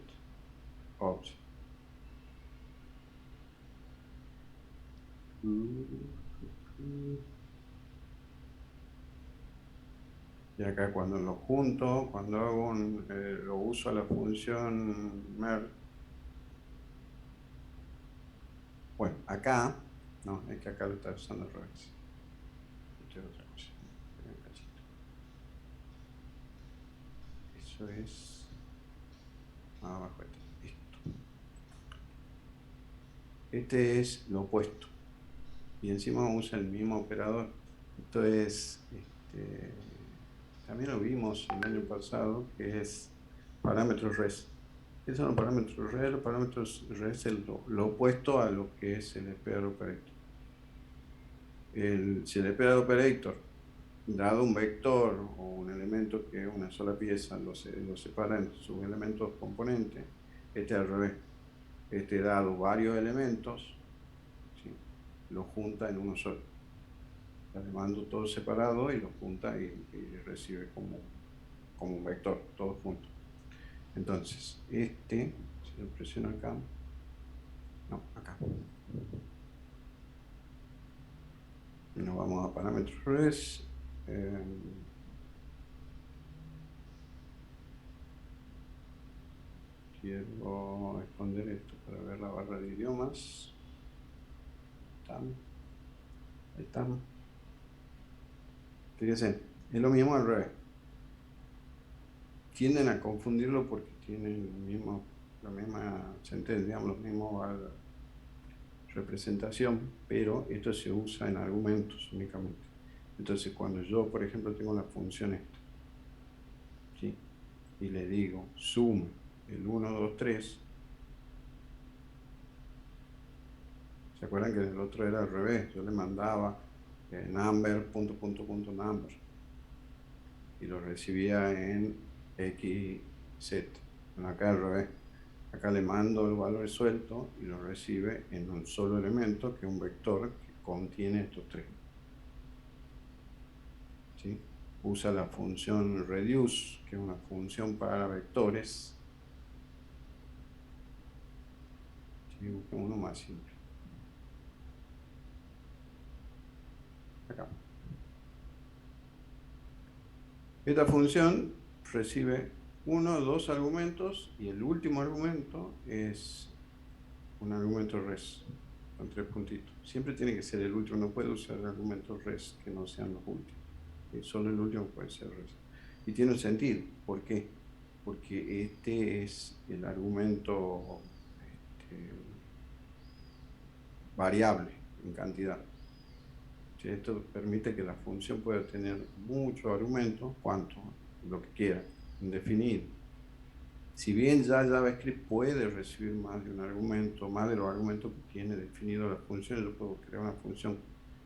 Y acá cuando lo junto, cuando hago lo uso a la función merge. Bueno, acá, no, es que acá lo está usando al revés. Esto es otra cosa. Eso es abajo esto. Este es lo opuesto. Y encima usa el mismo operador. Esto es, también lo vimos el año pasado, que es parámetros res. ¿Qué son los parámetros res? Los parámetros res es lo opuesto a lo que es el SPR operator. Si el SPR operator, dado un vector o un elemento que es una sola pieza, lo separa en sus elementos componentes, Este al revés. Este dado varios elementos, ¿sí? Lo junta en uno solo. Le mando todo separado y lo junta y recibe como un vector, todos juntos. Entonces, si lo presiono acá, no, acá. Y nos vamos a parámetros res. Quiero esconder esto para ver la barra de idiomas. Ahí están. Fíjense, es lo mismo al revés. Tienden a confundirlo porque tienen la misma sentencia, digamos, la misma representación, pero esto se usa en argumentos únicamente. Entonces, cuando yo, por ejemplo, tengo la función esta, ¿sí? Y le digo suma el 1, 2, 3, ¿se acuerdan que el otro era al revés? Yo le mandaba number, punto, punto, punto, number, y lo recibía en XZ. Bueno, acá al revés. Acá le mando el valor suelto y lo recibe en un solo elemento, que es un vector que contiene estos tres. ¿Sí? Usa la función reduce, que es una función para vectores. ¿Sí? Busquemos uno más simple. Acá. Esta función recibe 1 o 2 argumentos y el último argumento es un argumento res con 3 puntitos. Siempre tiene que ser el último, no puede usar argumentos res que no sean los últimos. Solo el último puede ser res. Y tiene un sentido. ¿Por qué? Porque este es el argumento variable en cantidad. Esto permite que la función pueda tener muchos argumentos, cuanto, lo que quiera, indefinido. Si bien ya JavaScript puede recibir más de un argumento, más de los argumentos que tiene definido la función, yo puedo crear una función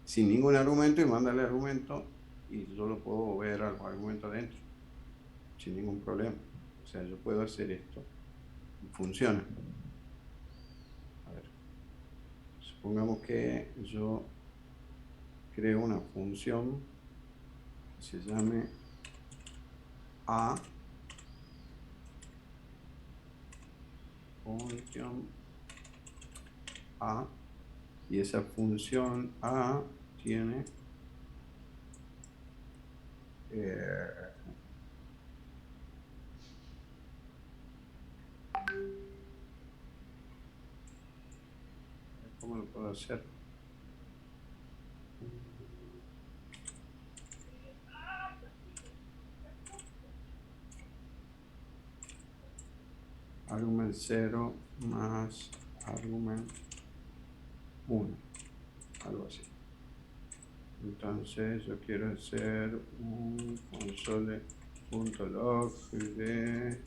sin ningún argumento y mandarle argumento y yo lo puedo ver a los argumentos adentro, sin ningún problema. O sea, yo puedo hacer esto y funciona. A ver, supongamos que yo creo una función que se llame A, función A, y esa función A tiene ¿cómo lo puedo hacer? Argument 0 más argument 1, algo así. Entonces yo quiero hacer un console.log de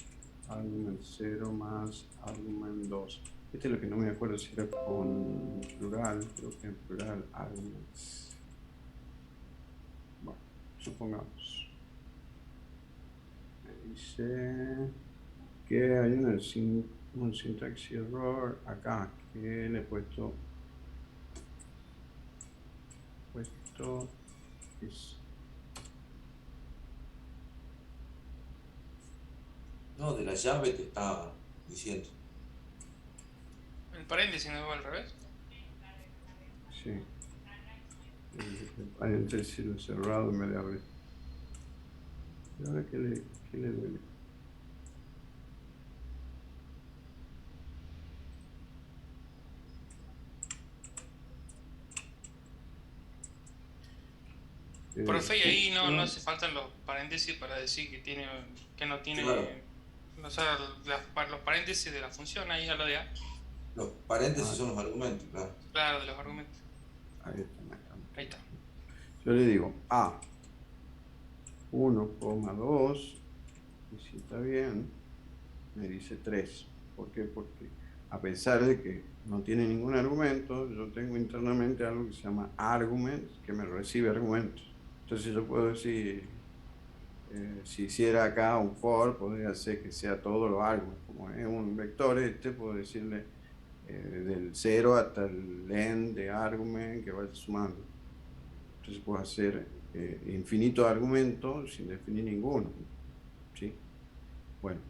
argument 0 más argument 2. Este es lo que no me acuerdo si era con plural, creo que en plural arguments. Bueno, supongamos. Me dice que hay un syntax error acá, que le he puesto es. No, de la llave te estaba diciendo. El paréntesis no va al revés. Sí. El paréntesis lo he cerrado en vez de abrir. ¿Y ahora qué le duele? Profe, y ahí no hace falta los paréntesis para decir que no tiene, claro. O sea, los paréntesis de la función ahí a lo de A. Los paréntesis son los argumentos, claro. Claro, de los argumentos. Ahí está. Ahí está. Yo le digo A 1,2 y si está bien me dice 3. ¿Por qué? Porque a pesar de que no tiene ningún argumento, yo tengo internamente algo que se llama argument, que me recibe argumentos. Entonces yo puedo decir si hiciera acá un for, podría ser que sea todo lo argument. Como es un vector puedo decirle del 0 hasta el end de argument que vaya sumando. Entonces puedo hacer infinitos argumentos sin definir ninguno. ¿Sí? Bueno,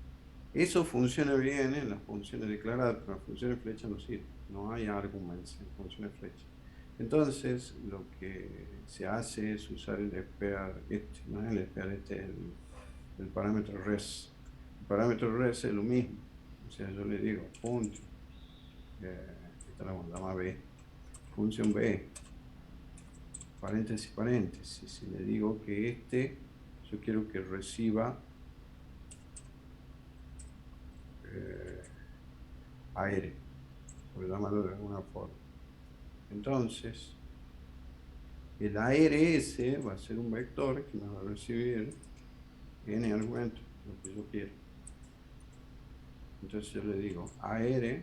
eso funciona bien en las funciones declaradas, pero en las funciones flecha no sirve. No hay arguments en funciones flecha. Entonces, lo que se hace es usar el spare, ¿no? El spare el parámetro res. El parámetro res es lo mismo. O sea, yo le digo, punto, esta la llama b, función b, paréntesis, paréntesis. Si le digo que yo quiero que reciba AR, por llamarlo de alguna forma. Entonces, el ARS va a ser un vector que me va a recibir n argumentos, lo que yo quiero. Entonces yo le digo AR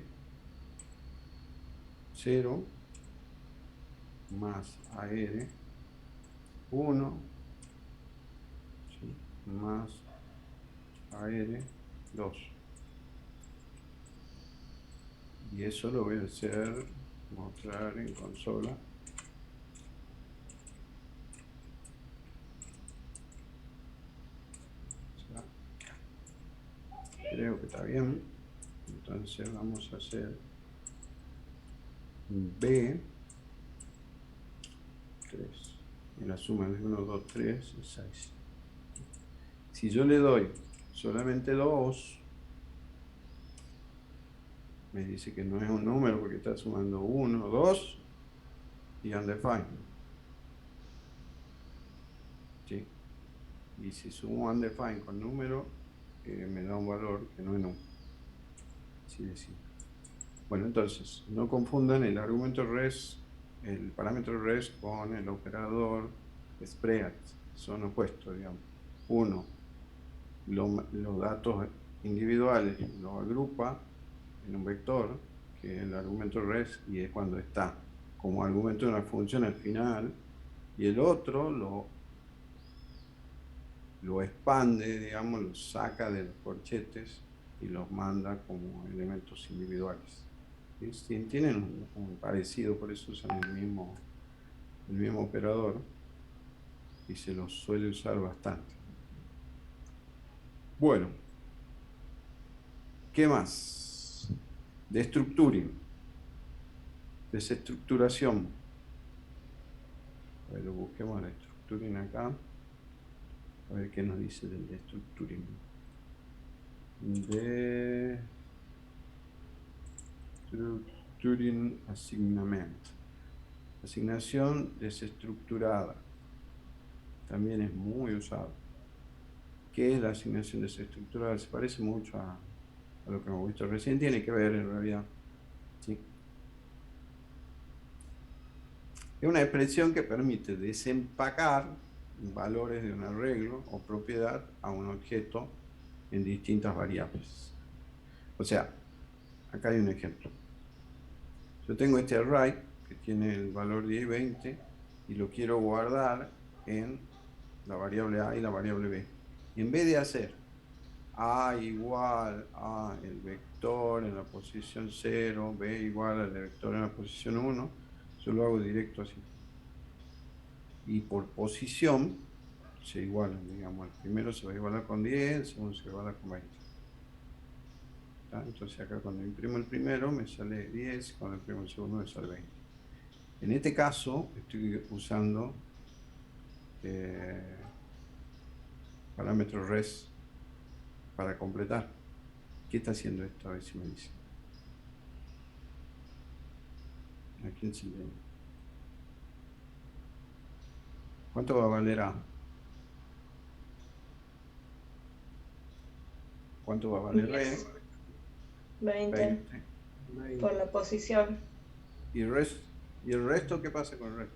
0 más AR 1 ¿sí? Más AR 2. Y eso lo voy a hacer, mostrar en consola. Creo que está bien. Entonces vamos a hacer B 3. Y la suma de 1, 2, 3 es 6. Si yo le doy solamente 2, me dice que no es un número porque está sumando 1, 2 y undefined. ¿Sí? Y si sumo undefined con número, me da un valor que no es número. Así de simple. Bueno, entonces, no confundan el argumento res, el parámetro res con el operador spread. Son opuestos, digamos. Uno, los datos individuales los agrupa en un vector, que es el argumento res, y es cuando está como argumento de una función al final, y el otro lo expande, digamos, lo saca de los corchetes y los manda como elementos individuales. ¿Sí? Tienen un parecido, por eso usan el mismo operador y se los suele usar bastante. Bueno, ¿qué más? Destructuring, desestructuración. A ver, lo busquemos el destructuring acá. A ver qué nos dice del destructuring. Destructuring assignment. Asignación desestructurada. También es muy usado. ¿Qué es la asignación desestructurada? Se parece mucho a lo que hemos visto recién. Tiene que ver en realidad. ¿Sí? Es una expresión que permite desempacar valores de un arreglo o propiedad a un objeto en distintas variables. O sea, acá hay un ejemplo. Yo tengo este array que tiene el valor 10 y 20 y lo quiero guardar en la variable A y la variable B. Y en vez de hacer A igual a el vector en la posición 0, B igual al vector en la posición 1, yo lo hago directo así. Y por posición se igualan, digamos, el primero se va a igualar con 10, el segundo se va a igualar con 20. ¿Está? Entonces acá cuando imprimo el primero me sale 10, cuando imprimo el segundo me sale 20. En este caso estoy usando parámetro res para completar. ¿Qué está haciendo esto? A ver si me dice. ¿A quién se le... ¿Cuánto va a valer A? ¿Cuánto va a valer B? 20. Por la posición. ¿Y el resto? ¿Qué pasa con el resto?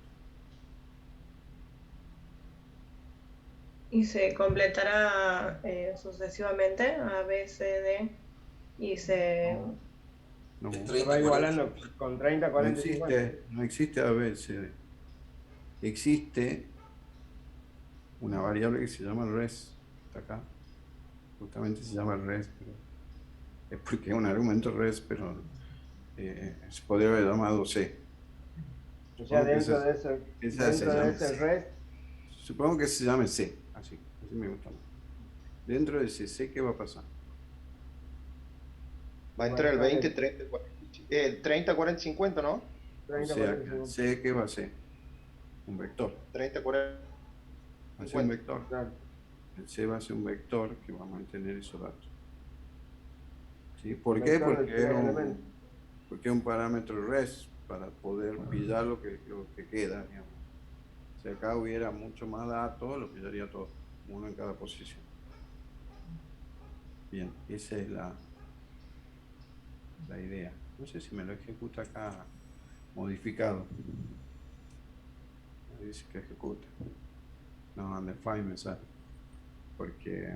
Y se completará sucesivamente A, B, C, D y se... No, Se va igualando con 30, 40, 50. No existe A, B, C, D. Existe una variable que se llama res. está acá, justamente se llama res, pero es porque es un argumento res, pero se podría haber llamado C. O sea, dentro de ese res, supongo que se llame C, así me gusta más. Dentro de ese C, ¿qué va a pasar? Va a entrar el 20, 30, 30, 40, 50, ¿no? 30, O sea, 40, que C, ¿qué va a ser? Un vector. 30, 40, Va a ser un vector. claro. El C va a ser un vector que va a mantener esos datos. ¿Sí? ¿Por qué? Vector de Porque tres es elementos. porque es un parámetro res para poder pillar lo que queda, digamos. Si acá hubiera mucho más datos, lo pillaría todo, uno en cada posición. Bien, esa es la idea. No sé si me lo ejecuta acá modificado. Me dice que ejecuta. No, undefined me sale. Porque...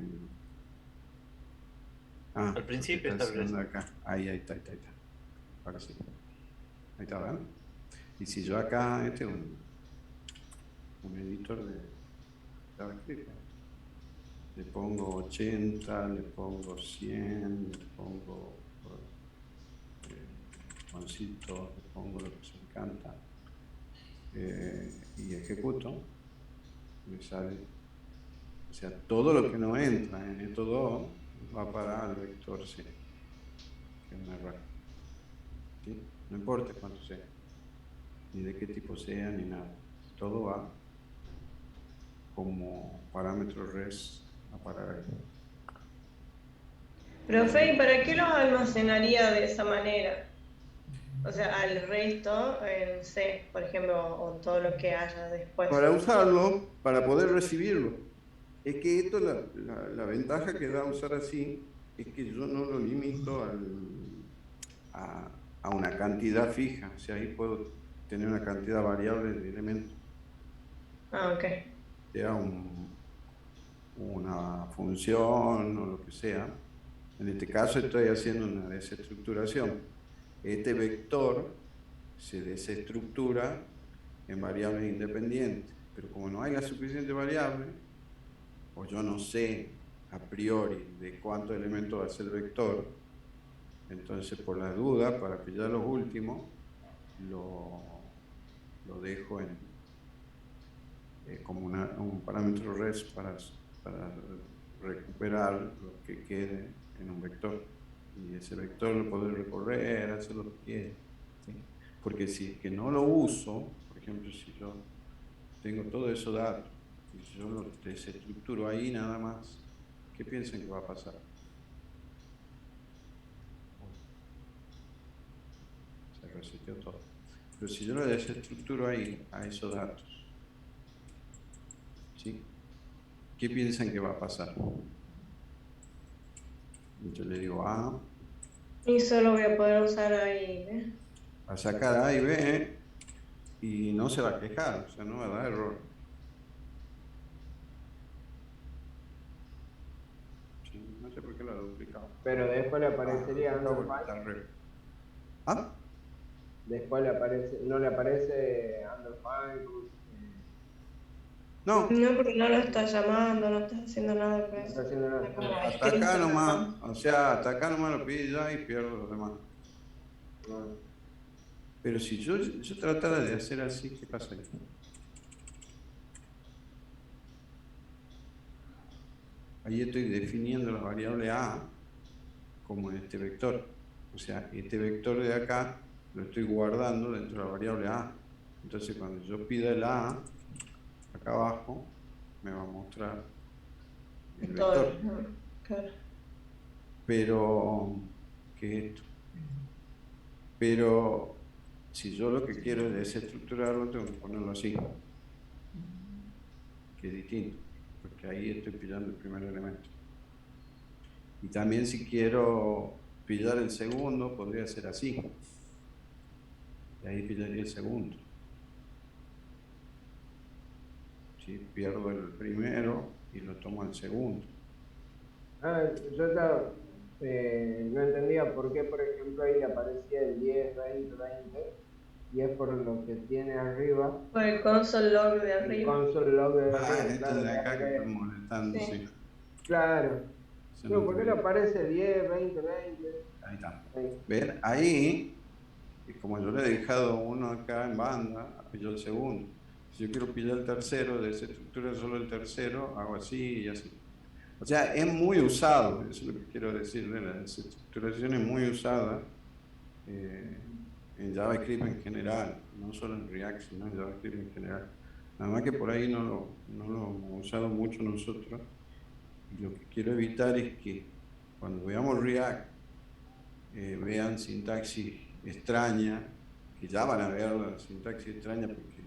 al principio está haciendo acá. Ahí está. Ahora sí. Ahí está, ¿verdad? Y si yo acá, este es un editor de JavaScript. Le pongo 80, le pongo 100, le pongo moncito, le pongo lo que se me canta. Y ejecuto, me sale, o sea, todo lo que no entra en estos dos va para al vector C, que es un error. ¿Sí? No importa cuánto sea, ni de qué tipo sea, ni nada. Todo va como parámetro res a parar ahí. Profe, ¿y para qué los almacenaría de esa manera? O sea, al resto en C, por ejemplo, o todo lo que haya después. Para usarlo, para poder recibirlo. Es que esto, la ventaja que da usar así, es que yo no lo limito a una cantidad fija. O sea, ahí puedo tener una cantidad variable de elementos. Ah, ok. Sea una función o lo que sea. En este caso estoy haciendo una desestructuración. Este vector se desestructura en variables independientes, pero como no hay la suficiente variable, o yo no sé a priori de cuántos elementos va a ser el vector, entonces por la duda, para pillar los últimos, lo dejo como un parámetro res para recuperar lo que quede en un vector. Y ese vector lo puedo recorrer, hacer lo que quiera. ¿Sí? Porque si es que no lo uso, por ejemplo, si yo tengo todos esos datos y yo lo desestructuro ahí nada más, ¿qué piensan que va a pasar? Se reseteó todo. Pero si yo lo desestructuro ahí, a esos datos, ¿sí? ¿Qué piensan que va a pasar? Yo le digo A. Y solo voy a poder usar A y B. Va a sacar A y B y no se va a quejar, o sea, no va a dar error. Sí, no sé por qué lo ha duplicado. Pero después le aparecería undefined. ¿Ah? Después le aparece, no le aparece undefined. No. No, porque no lo estás llamando, no estás haciendo nada con No eso. está haciendo nada. Está como Hasta escrito. acá nomás, o sea, hasta acá nomás lo pide ya y pierdo los demás. Pero si yo tratara de hacer así, ¿qué pasa ahí? Ahí estoy definiendo la variable A como en este vector. O sea, este vector de acá lo estoy guardando dentro de la variable A. Entonces cuando yo pida el A, acá abajo, me va a mostrar el vector. Claro. Pero, ¿qué es esto? Pero si yo lo que quiero es desestructurarlo, tengo que ponerlo así, que es distinto, porque ahí estoy pillando el primer elemento. Y también si quiero pillar el segundo, podría ser así. Y ahí pillaría el segundo. ¿Sí? Pierdo el primero y lo tomo el segundo. Yo no entendía por qué, por ejemplo, ahí le aparecía el 10, 20, 20, y es por lo que tiene arriba. Por el console log de El arriba. console log de arriba. Esto de acá que está molestando, sí. Claro. Se No, no ¿por qué te- le aparece 10, 20, 20? Ahí está. Ahí. ¿Ven? Ahí, y como yo le he dejado uno acá en banda, pillo el segundo. Si yo quiero pillar el tercero, de esa estructura solo el tercero, hago así y así. O sea, es muy usado, eso es lo que quiero decirle, la desestructuración es muy usada eh, en JavaScript en general, no solo en React, sino en JavaScript en general. Nada más que por ahí no lo hemos usado mucho nosotros, y lo que quiero evitar es que cuando veamos React vean sintaxis extraña, que ya van a ver la sintaxis extraña porque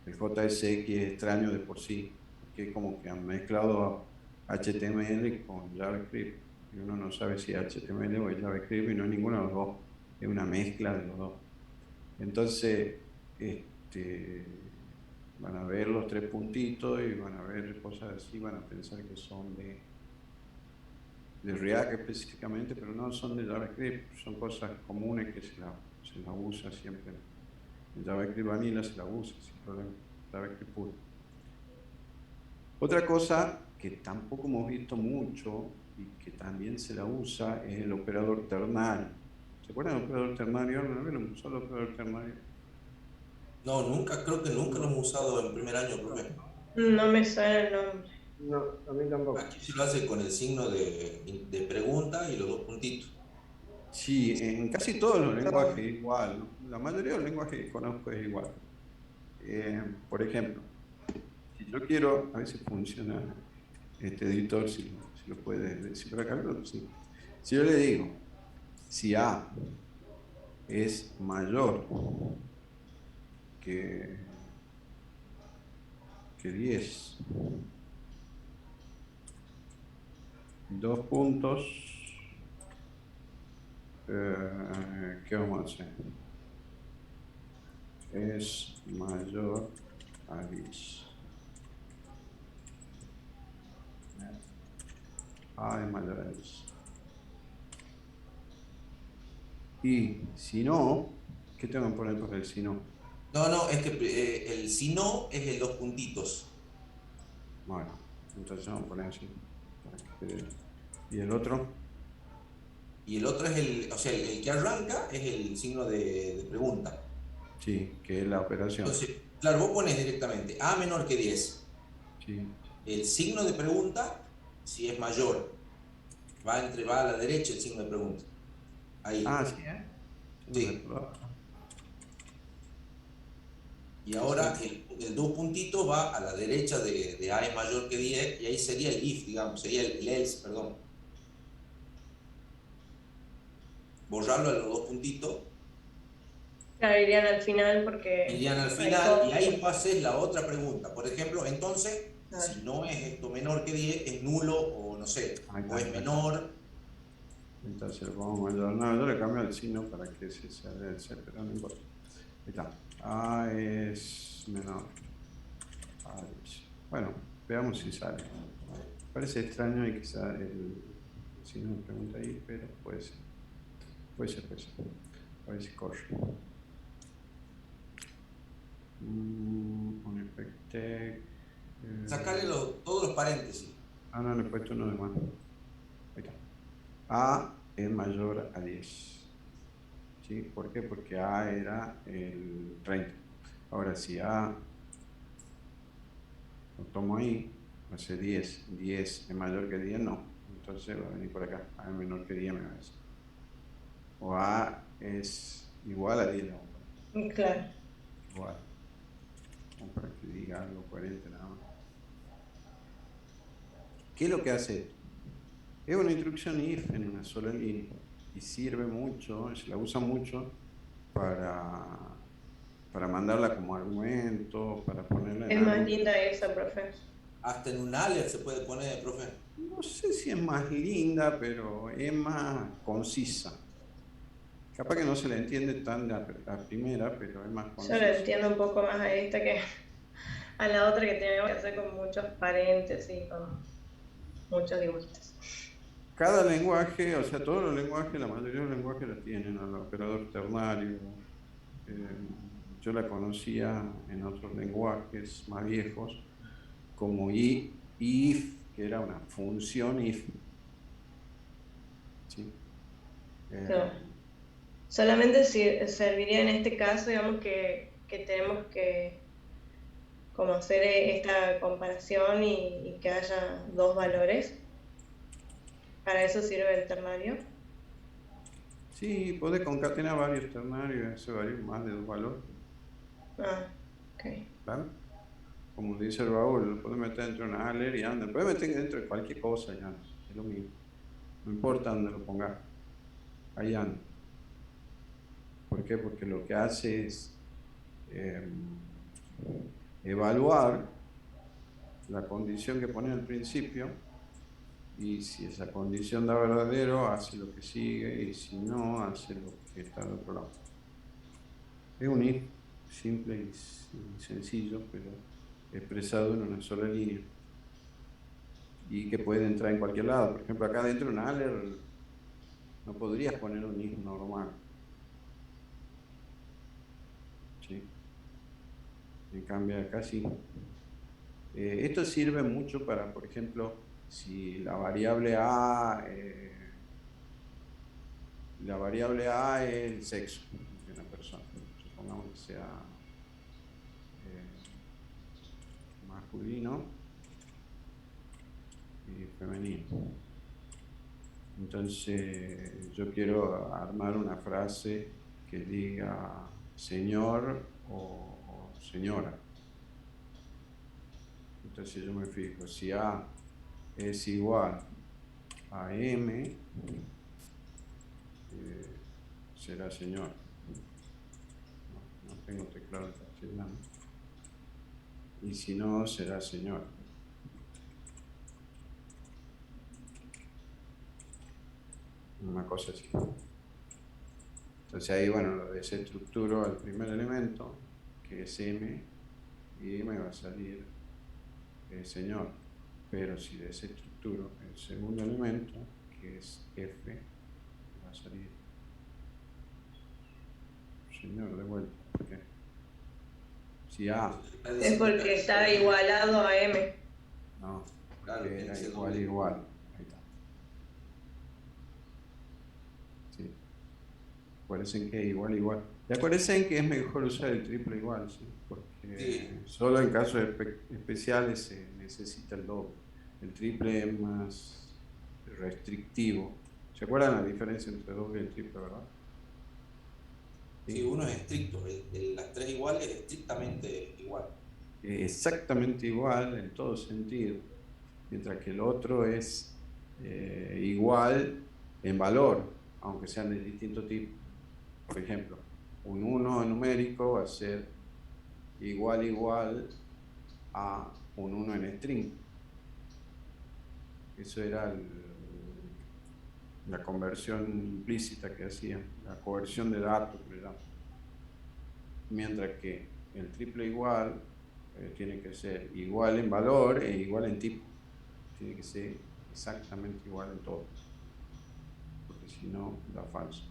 el JSX es extraño de por sí, porque es como que han mezclado HTML con JavaScript y uno no sabe si es HTML o es JavaScript y no es ninguno de los dos, es una mezcla de los dos. Entonces, van a ver los tres puntitos y van a ver cosas así, van a pensar que son de React específicamente, pero no son de JavaScript, son cosas comunes que se la usa siempre. En JavaScript Vanilla se la usa sin problema, JavaScript puro. Otra cosa que tampoco hemos visto mucho y que también se la usa es el operador ternario. ¿Se acuerdan del operador ternario? ¿No vieron usar el operador ternario? No, nunca, creo que nunca lo hemos usado en primer año, profe. No me suena el nombre. No, a mí tampoco. Aquí se lo hace con el signo de pregunta y los dos puntitos. Sí, en casi todos los lenguajes es igual, ¿no? La mayoría de los lenguajes que conozco es igual. Por ejemplo, si yo quiero, a veces funciona este editor, si lo puede decir por acá, pero sí. Si yo le digo, si A es mayor que 10, dos puntos, ¿qué vamos a hacer? Es mayor a 10. A es mayor a 10. Y si no, ¿qué tengo que poner para el si no? No, es que el si no es el dos puntitos. Bueno, entonces vamos a poner así. ¿Y el otro? Y el otro es el, o sea, el que arranca es el signo de pregunta. Sí, que es la operación. Entonces, claro, vos pones directamente A menor que 10. Sí. El signo de pregunta, si es mayor, va a la derecha el signo de pregunta. Ahí. Ah, sí, ¿eh? Sí. Y ahora el dos puntitos va a la derecha de A es mayor que 10 y ahí sería el if, digamos, sería el else, perdón. Borrarlo a los dos puntitos. Claro, irían al final porque... Irían al final y ahí pases la otra pregunta. Por ejemplo, entonces, si no es esto menor que 10, es nulo o no sé, o es menor. Entonces lo pongo mayor. No, yo le cambio el signo para que sea del ser, pero no importa. Ahí está. A es menor. A es. Bueno, veamos si sale. Parece extraño y quizá el signo me pregunta ahí, pero puede ser. Puede ser. A ver si corre. Un effect. Sacarle todos los paréntesis. Ah, no, le he puesto uno de más. Ahí está. A es mayor a 10. ¿Sí? ¿Por qué? Porque A era el 30. Ahora, si A lo tomo ahí, va a ser 10. 10 es mayor que 10, no. Entonces va a venir por acá. A es menor que 10 me va a decir. O A es igual a 10. No. Claro. Igual. Como para que diga algo coherente nada más. ¿Qué es lo que hace esto? Es una instrucción if en una sola línea y sirve mucho, se la usa mucho para mandarla como argumento, para ponerla en Es más algo. linda esa, profe. Hasta en un alert se puede poner, profe. No sé si es más linda, pero es más concisa. Capaz que no se le entiende tan la primera, pero es más concisa. Yo le entiendo un poco más a esta que a la otra que tenemos que hacer con muchos paréntesis, con muchos dibujitos. Cada lenguaje, o sea, todos los lenguajes, la mayoría de los lenguajes la tienen, el operador ternario. Yo la conocía en otros lenguajes más viejos, como if, que era una función if. ¿Sí? Claro. Solamente serviría en este caso, digamos, que tenemos que como hacer esta comparación y que haya dos valores. Para eso sirve el ternario. Sí, podés concatenar varios ternarios, hacer varios más de dos valores. Ah, ok. ¿Claro? Como dice el Raúl, lo podés meter dentro de una ALER y anda. Lo podés meter dentro de cualquier cosa y anda. Es lo mismo. No importa dónde lo pongas. Ahí anda. ¿Por qué? Porque lo que hace es evaluar la condición que pone al principio, y si esa condición da verdadero, hace lo que sigue, y si no, hace lo que está al otro lado. Es un if simple y sencillo, pero expresado en una sola línea, y que puede entrar en cualquier lado. Por ejemplo, acá dentro de un ALER no podrías poner un if normal. ¿Sí? En cambio acá sí. Esto sirve mucho para, por ejemplo, si la variable A es el sexo de una persona, supongamos que sea masculino y femenino. Entonces yo quiero armar una frase que diga señor o señora. Entonces yo me fijo, si A es igual a M, será señor. No tengo teclado en castellano. Y si no, será señor. Una cosa así. Entonces ahí, bueno, lo desestructuro al primer elemento, que es M, y me va a salir señor. Pero si desestructuro el segundo elemento, que es F, me va a salir señor de vuelta. ¿Por qué? Si A Es porque está igualado a M. no, Claro, era igual. Ahí está. Sí. Acuérdense que igual. Y acuérdense que es mejor usar el triple igual, ¿sí? Porque solo en casos especiales se necesita el doble. El triple es más restrictivo. ¿Se acuerdan la diferencia entre doble y el triple, verdad? Sí, uno es estricto, las tres iguales es estrictamente igual. Exactamente igual en todo sentido, mientras que el otro es igual en valor, aunque sean de distinto tipo. Por ejemplo, un 1 numérico va a ser igual a un 1 en string. Eso era la conversión implícita que hacían, la conversión de datos, ¿verdad? Mientras que el triple igual tiene que ser igual en valor e igual en tipo. Tiene que ser exactamente igual en todo, porque si no, da falso.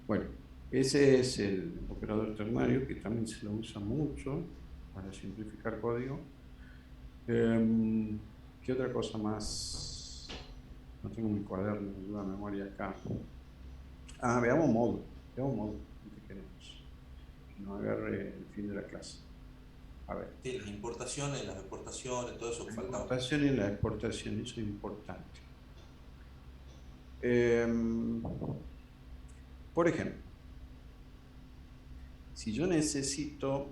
Bueno, ese es el operador ternario, que también se lo usa mucho para simplificar código. ¿Qué otra cosa más? No tengo mi cuaderno de la memoria acá. Veamos módulo. ¿Qué queremos? Que no agarre el fin de la clase. A ver. Sí, las importaciones, las exportaciones, todo eso que faltaba. La importación y la exportación, eso es importante. Por ejemplo, si yo necesito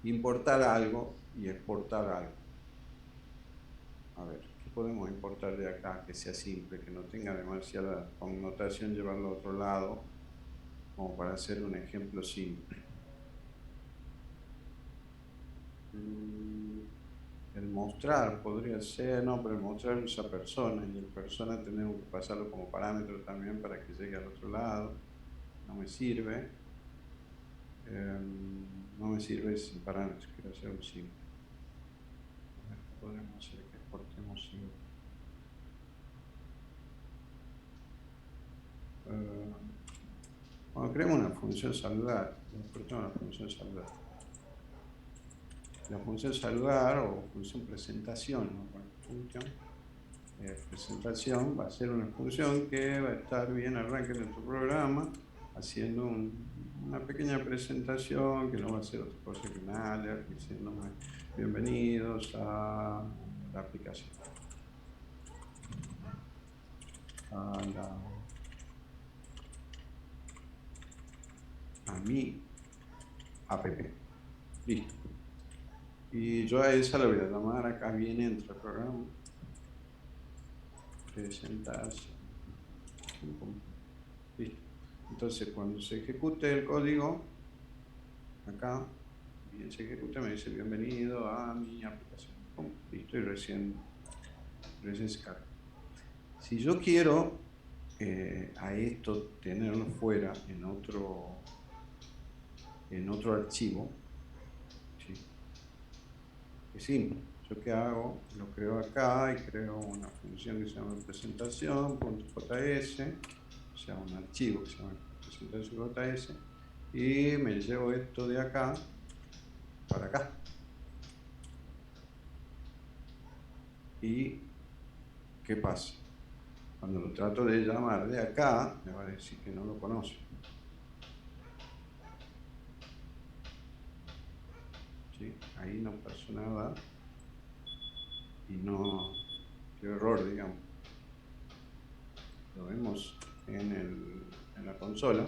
importar algo y exportar algo, a ver, ¿qué podemos importar de acá que sea simple, que no tenga demasiada connotación llevarlo a otro lado, como para hacer un ejemplo simple? El mostrar podría ser, no, pero el mostrar usa persona, y el persona tenemos que pasarlo como parámetro también para que llegue al otro lado. No me sirve. No me sirve sin parámetros, quiero hacer un simple. A ver, ¿qué podemos hacer que exportemos simple? Cuando creamos una función saludar, exportamos una función saludar. La función saludar o función presentación, ¿no? Bueno, función, presentación va a ser una función que va a estar bien arranque de tu programa, haciendo una pequeña presentación que no va a ser otra cosa que un alert, diciéndome bienvenidos a la aplicación, a mi app. Listo. Y yo a esa la voy a llamar, acá viene, entra el programa, presentación. Listo. Entonces cuando se ejecute el código, acá, bien se ejecuta, me dice bienvenido a mi aplicación. Pum, listo, y recién se carga. Si yo quiero a esto tenerlo fuera en otro archivo, ¿sí? Es simple. ¿Yo qué hago? Lo creo acá y creo una función que se llama presentación.js, o sea, un archivo que se llama presentación.js, y me llevo esto de acá para acá. ¿Y qué pasa? Cuando lo trato de llamar de acá, me va a decir que no lo conoce. ¿Sí? Ahí no pasó nada y no dio error, digamos. Lo vemos en la consola.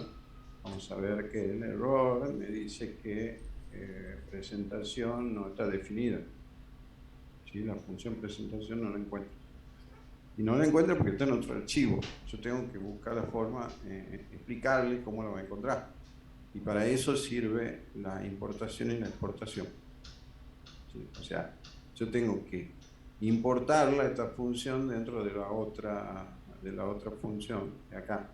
Vamos a ver que el error me dice que presentación no está definida. ¿Sí? La función presentación no la encuentro. Y no la encuentro porque está en otro archivo. Yo tengo que buscar la forma, explicarle cómo la va a encontrar. Y para eso sirve la importación y la exportación. ¿Sí? O sea, yo tengo que importarla, esta función, dentro de la otra función de acá.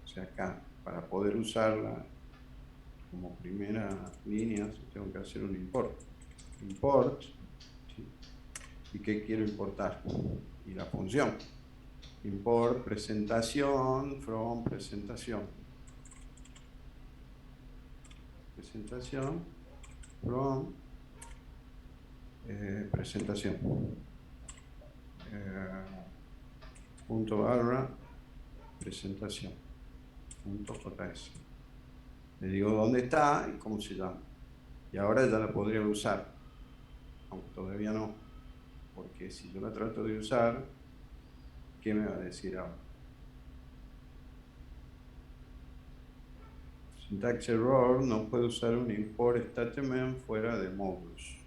O sea, acá, para poder usarla como primera línea, tengo que hacer un import. Import, ¿sí? ¿Y qué quiero importar? Y la función. Import presentación from presentación. Presentación from presentación. Punto barra presentación. Punto JS. Le digo dónde está y cómo se llama. Y ahora ya la podría usar, aunque todavía no, porque si yo la trato de usar, ¿qué me va a decir ahora? Syntax error, no puedo usar un import statement fuera de módulos.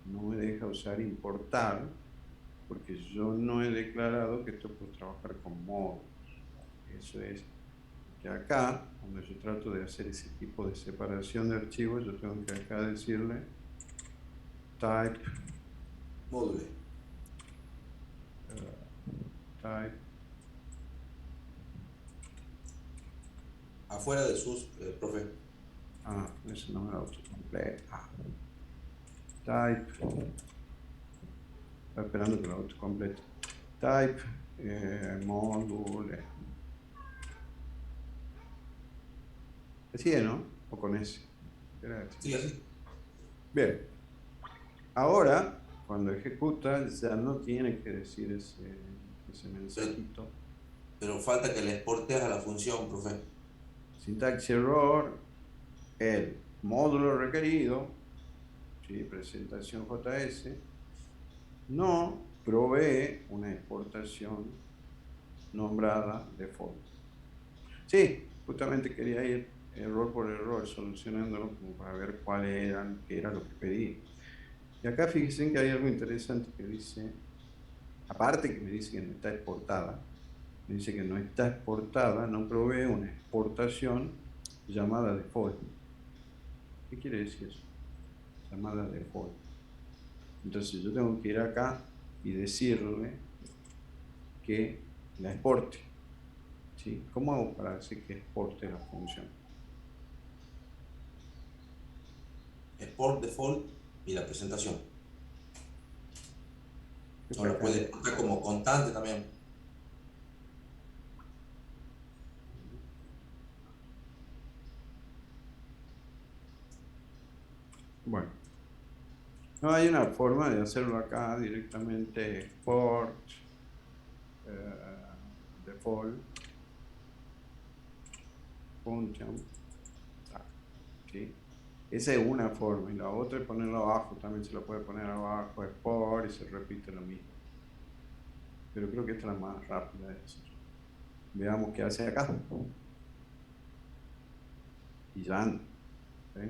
No me deja usar importar, porque yo no he declarado que esto puede trabajar con módulos. Eso es que acá, cuando yo trato de hacer ese tipo de separación de archivos, yo tengo que acá decirle type Módulo. Type Afuera de sus, profe. Eso no me lo autocomplete. Type. Está esperando que lo autocomplete. Type módulo. Así es, ¿no? O con ese. Sí, así. Bien. Ahora, cuando ejecuta, ya no tiene que decir ese mensajito. Pero falta que le exportes a la función, profe. Syntax error, el módulo requerido, ¿sí? Presentación JS, no provee una exportación nombrada default. Sí, justamente quería ir error por error solucionándolo como para ver qué era lo que pedí. Y acá fíjense que hay algo interesante que dice, aparte que me dice que no está exportada, me dice que no está exportada, no provee una exportación llamada default. ¿Qué quiere decir eso? Llamada default. Entonces yo tengo que ir acá y decirle que la exporte. ¿Sí? ¿Cómo hago para hacer que exporte la función? Export default y la presentación. No la puede exportar como constante también. Bueno, no hay una forma de hacerlo acá directamente, export, default, function, ¿sí? Esa es una forma, y la otra es ponerlo abajo, también se lo puede poner abajo, export, y se repite lo mismo. Pero creo que esta es la más rápida de hacer. Veamos qué hace acá. Y ya no.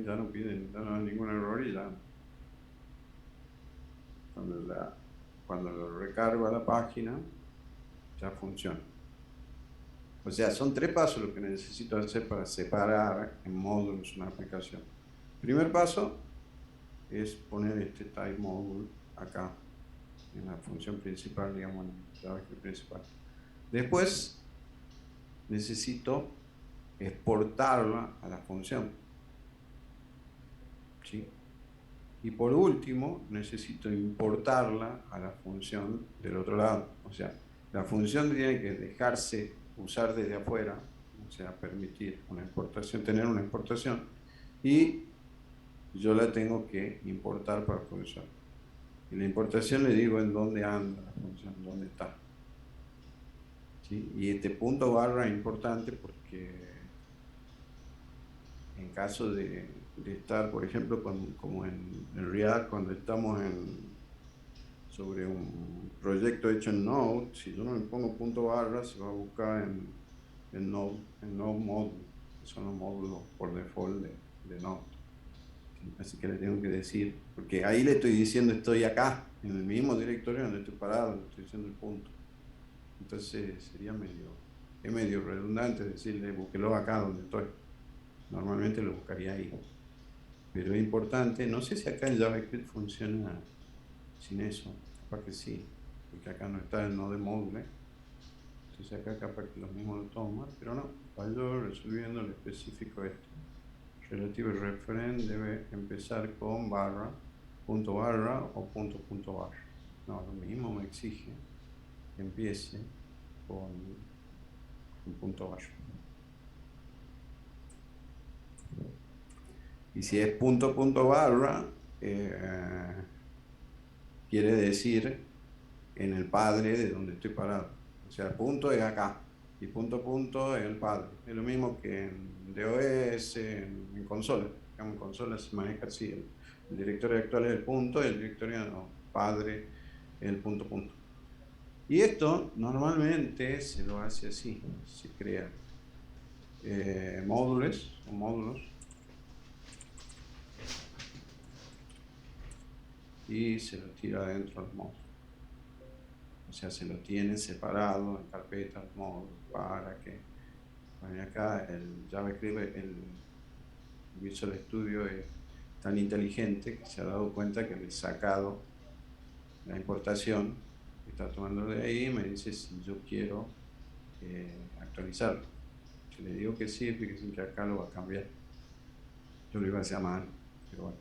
Ya no piden, ya no hay ningún error y ya. Cuando lo recargo a la página, ya funciona. O sea, son 3 pasos lo que necesito hacer para separar en módulos una aplicación. Primer paso es poner este type module acá, en la función principal, digamos, en el JavaScript principal. Después, necesito exportarla a la función. ¿Sí? Y por último, necesito importarla a la función del otro lado. O sea, la función tiene que dejarse usar desde afuera, o sea, permitir una exportación, tener una exportación, y yo la tengo que importar para funcionar. Y la importación le digo en dónde anda la función, dónde está. ¿Sí? Y este punto barra es importante porque en caso de estar, por ejemplo, como en React, cuando estamos sobre un proyecto hecho en Node, si yo no le pongo punto barra, se va a buscar en Node Module, que son los módulos por default de Node. Así que le tengo que decir, porque ahí le estoy diciendo estoy acá, en el mismo directorio donde estoy parado, le estoy diciendo el punto. Entonces sería medio redundante decirle búsquelo acá donde estoy. Normalmente lo buscaría ahí. Pero es importante, no sé si acá en JavaScript funciona sin eso, capaz que sí, porque acá no está el node module. Entonces acá capaz que lo mismo lo toma, pero no, falló resolviendo el específico este. Relative referent debe empezar con barra, punto barra o punto barra. No, lo mismo me exige que empiece con punto barra. Y si es punto barra, quiere decir en el padre de donde estoy parado. O sea, punto es acá y punto es el padre. Es lo mismo que en DOS, en consola. En consola se maneja así. El directorio actual es el punto y el directorio padre es el punto. Y esto normalmente se lo hace así. Se crea módulos o módulos y se lo tira dentro del módulo. O sea, se lo tiene separado en carpetas, módulos, para que acá el JavaScript, el Visual Studio es tan inteligente que se ha dado cuenta que le he sacado la importación, está tomando de ahí y me dice si yo quiero actualizarlo. Si le digo que sí, fíjense que acá lo va a cambiar. Yo lo iba a hacer a mano, pero bueno,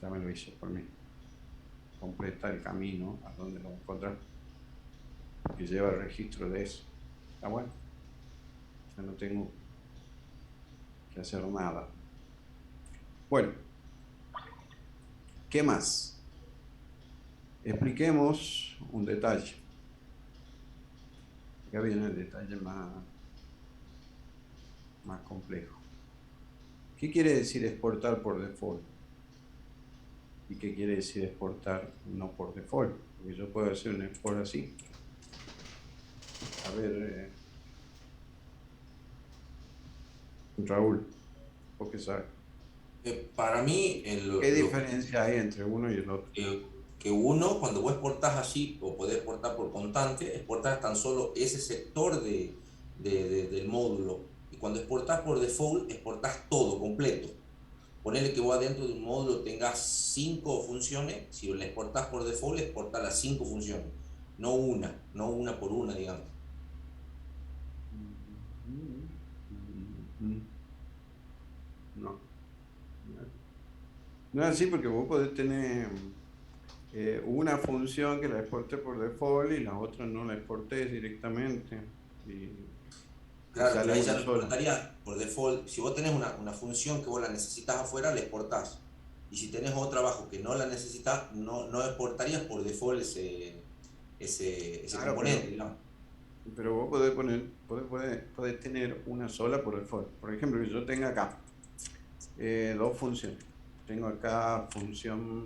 ya me lo hizo por mí. Completa el camino a donde lo voy a encontrar, que lleva el registro de eso. Está bueno, ya no tengo que hacer nada. Bueno, ¿qué más? Expliquemos un detalle. Acá viene el detalle más complejo. ¿Qué quiere decir exportar por default? ¿Y qué quiere decir exportar no por default? Porque yo puedo hacer un export así. A ver, Raúl, ¿vos qué sabes? Para mí, ¿Qué diferencia hay entre uno y el otro? Que uno, cuando vos exportás así, o podés exportar por constante, exportás tan solo ese sector del módulo. Y cuando exportás por default, exportás todo, completo. Ponele que vos adentro de un módulo tengas 5 funciones, si le exportás por default, exportás las 5 funciones, no una por una, digamos. No es así, porque vos podés tener una función que la exporte por default y la otra no la exportes directamente. Claro, sale pero ahí una ya no sola. exportaría por default. Si vos tenés una función que vos la necesitas afuera, la exportás. Y si tenés otra abajo que no la necesitas, no exportarías por default ese Claro, componente, digamos. pero vos podés poner, podés tener una sola por default. Por ejemplo, que yo tenga acá dos funciones. Tengo acá función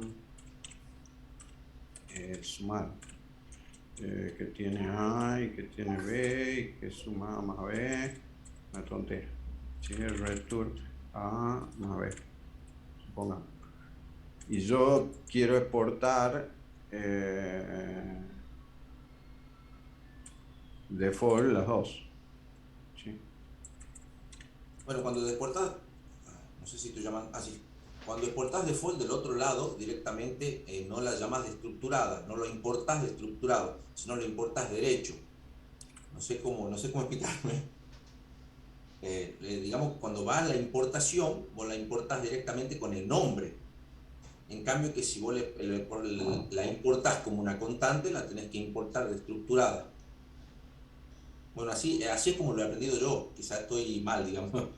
sumar, que tiene A y que tiene B y que suma A más B, una tontera. ¿Sí? El return A más B, supongamos. Y yo quiero exportar default las dos. ¿Sí? Bueno, cuando exportás, no sé si tú llaman así, cuando exportás default del otro lado, directamente no la llamas de estructurada, no lo importás de estructurado, sino lo importás derecho. No sé cómo explicarme. Digamos, cuando va a la importación, vos la importás directamente con el nombre. En cambio, que si vos la importás como una constante, la tenés que importar de estructurada. Bueno, así es como lo he aprendido yo. Quizás estoy mal, digamos.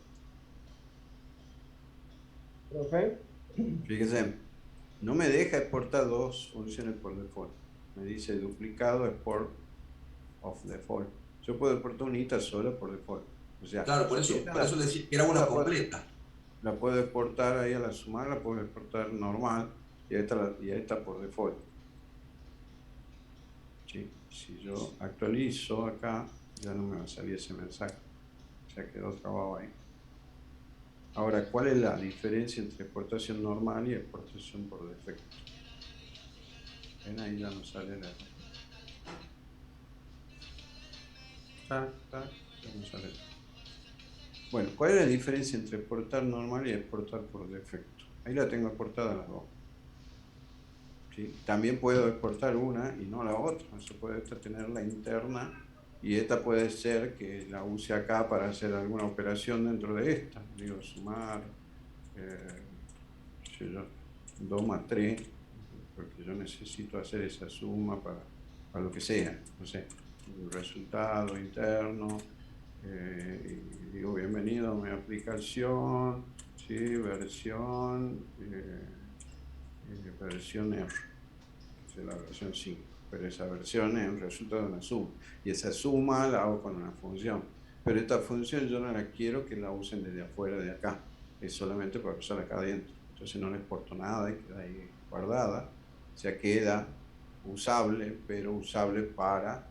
¿Profe? Fíjese, no me deja exportar dos funciones por default. Me dice duplicado export of default. Yo puedo exportar unita sola por default. O sea, Claro, esta por eso le decía que era esta una completa. la puedo exportar ahí a la sumar, la puedo exportar normal y esta por default. ¿Sí? Si yo actualizo acá, ya no me va a salir ese mensaje. Ya quedó trabado ahí. Ahora, ¿cuál es la diferencia entre exportación normal y exportación por defecto? Ven, ahí ya no sale la... Ya no sale. Bueno, ¿cuál es la diferencia entre exportar normal y exportar por defecto? Ahí la tengo exportada las dos. ¿Sí? También puedo exportar una y no la otra. Se puede tener la interna y esta puede ser que la use acá para hacer alguna operación dentro de esta. Digo, sumar, qué sé yo, 2 más 3, porque yo necesito hacer esa suma para lo que sea, no sé, el resultado interno. Y digo, bienvenido a mi aplicación, ¿sí? Versión R, que es la versión 5, pero esa versión es un resultado de una suma, y esa suma la hago con una función, pero esta función yo no la quiero que la usen desde afuera de acá, es solamente para usar acá adentro, entonces no le exporto nada y queda ahí guardada, o sea, queda usable, pero usable para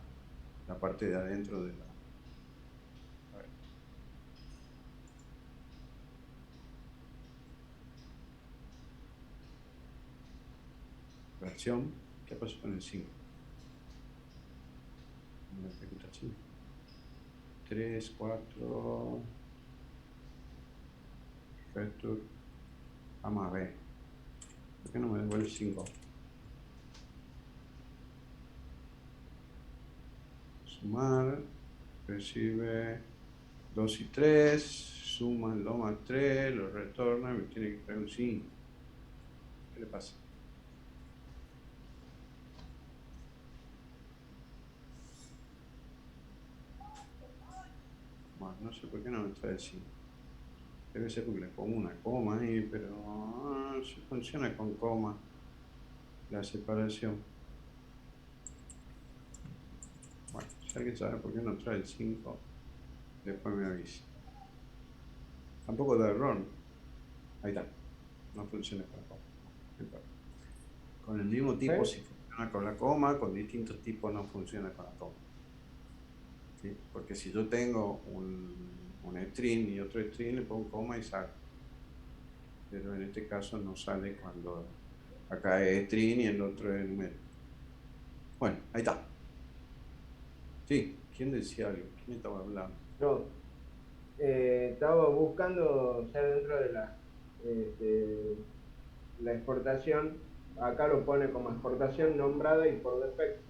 la parte de adentro de la... versión. ¿Qué pasó con el 5? 3, 4, return A más B. ¿Por qué no me devuelve el 5? Sumar, recibe 2 y 3, suma el 2 más 3, lo retorna y me tiene que traer un 5. ¿Qué le pasa? Bueno, no sé por qué no me trae el 5. Debe ser porque le pongo una coma ahí, pero si funciona con coma la separación. Bueno, si alguien sabe por qué no trae el 5, después me avisa. Tampoco da error. Ahí está. No funciona con la coma. Con el mismo tipo sí funciona con la coma, con distintos tipos no funciona con la coma. ¿Sí? Porque si yo tengo un string y otro string, le pongo coma y sale. Pero en este caso no sale cuando acá es string y el otro es número. Bueno, ahí está. Sí, ¿quién decía algo? ¿Quién estaba hablando? Yo estaba buscando ya dentro de la exportación, acá lo pone como exportación nombrada y por defecto.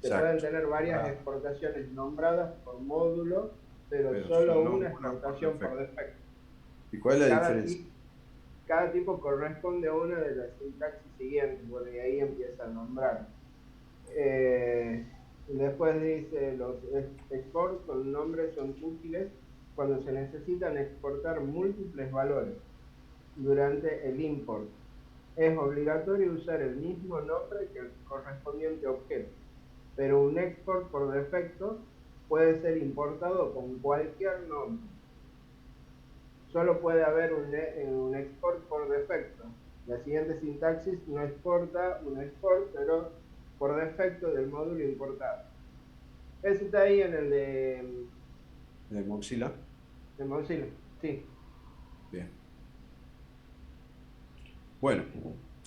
Se pueden tener varias exportaciones nombradas por módulo, pero solo una exportación por defecto. ¿Y cuál es la diferencia? Cada tipo corresponde a una de las sintaxis siguientes, bueno, y ahí empieza a nombrar. Y después dice, los exports con nombres son útiles cuando se necesitan exportar múltiples valores durante el import. Es obligatorio usar el mismo nombre que el correspondiente objeto, pero un export por defecto puede ser importado con cualquier nombre. Solo puede haber un export por defecto. La siguiente sintaxis no exporta un export, pero por defecto del módulo importado. Eso está ahí en el ¿De Mozilla? de Mozilla, sí. Bien. Bueno,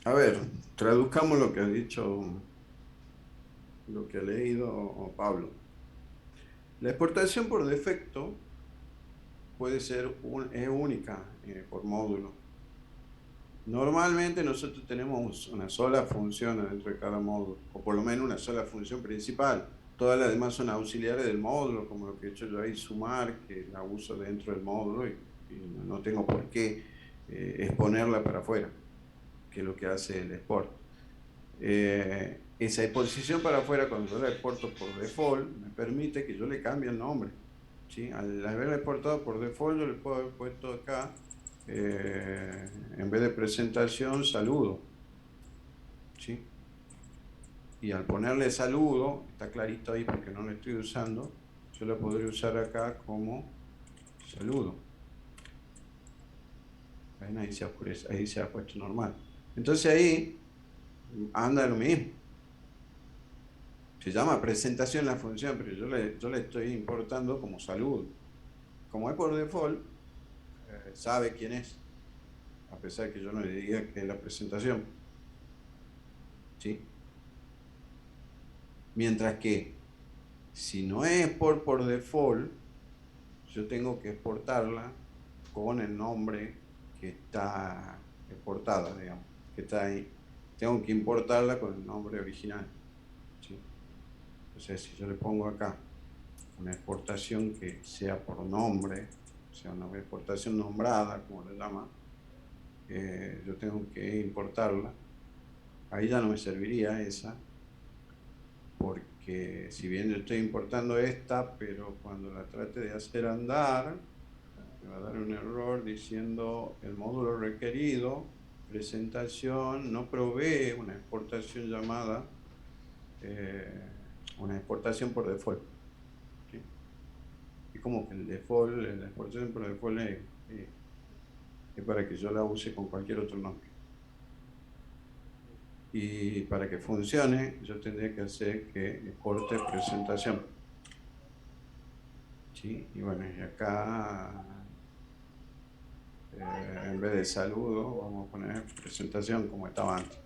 a ver, traduzcamos lo que ha dicho, lo que ha leído Pablo. La exportación por defecto puede ser es única por módulo. Normalmente nosotros tenemos una sola función dentro de cada módulo, o por lo menos una sola función principal. Todas las demás son auxiliares del módulo, como lo que he hecho yo ahí, sumar, que la uso dentro del módulo y no tengo por qué exponerla para afuera, que es lo que hace el export. Esa exposición para afuera, cuando yo la exporto por default, me permite que yo le cambie el nombre. ¿Sí? Al haberla exportado por default, yo le puedo haber puesto acá, en vez de presentación, saludo. ¿Sí? Y al ponerle saludo, está clarito ahí porque no lo estoy usando, yo lo podría usar acá como saludo. ¿Ven? Ahí se oscurece, ahí se ha puesto normal. Entonces ahí anda lo mismo. Se llama presentación la función, pero yo le estoy importando como saludo. Como es por default, sabe quién es, a pesar que yo no le diga que es la presentación. ¿Sí? Mientras que, si no es por default, yo tengo que exportarla con el nombre que está exportada, digamos, que está ahí. Tengo que importarla con el nombre original. ¿Sí? Entonces, si yo le pongo acá una exportación que sea por nombre, o sea, una exportación nombrada, como le llama, yo tengo que importarla. Ahí ya no me serviría esa, porque si bien yo estoy importando esta, pero cuando la trate de hacer andar, me va a dar un error diciendo el módulo requerido, presentación, no provee una exportación llamada una exportación por default. ¿Sí? Y como que el default, la exportación por default es para que yo la use con cualquier otro nombre. Y para que funcione, yo tendría que hacer que exporte presentación. ¿Sí? Y bueno, y acá, en vez de saludo, vamos a poner presentación como estaba antes.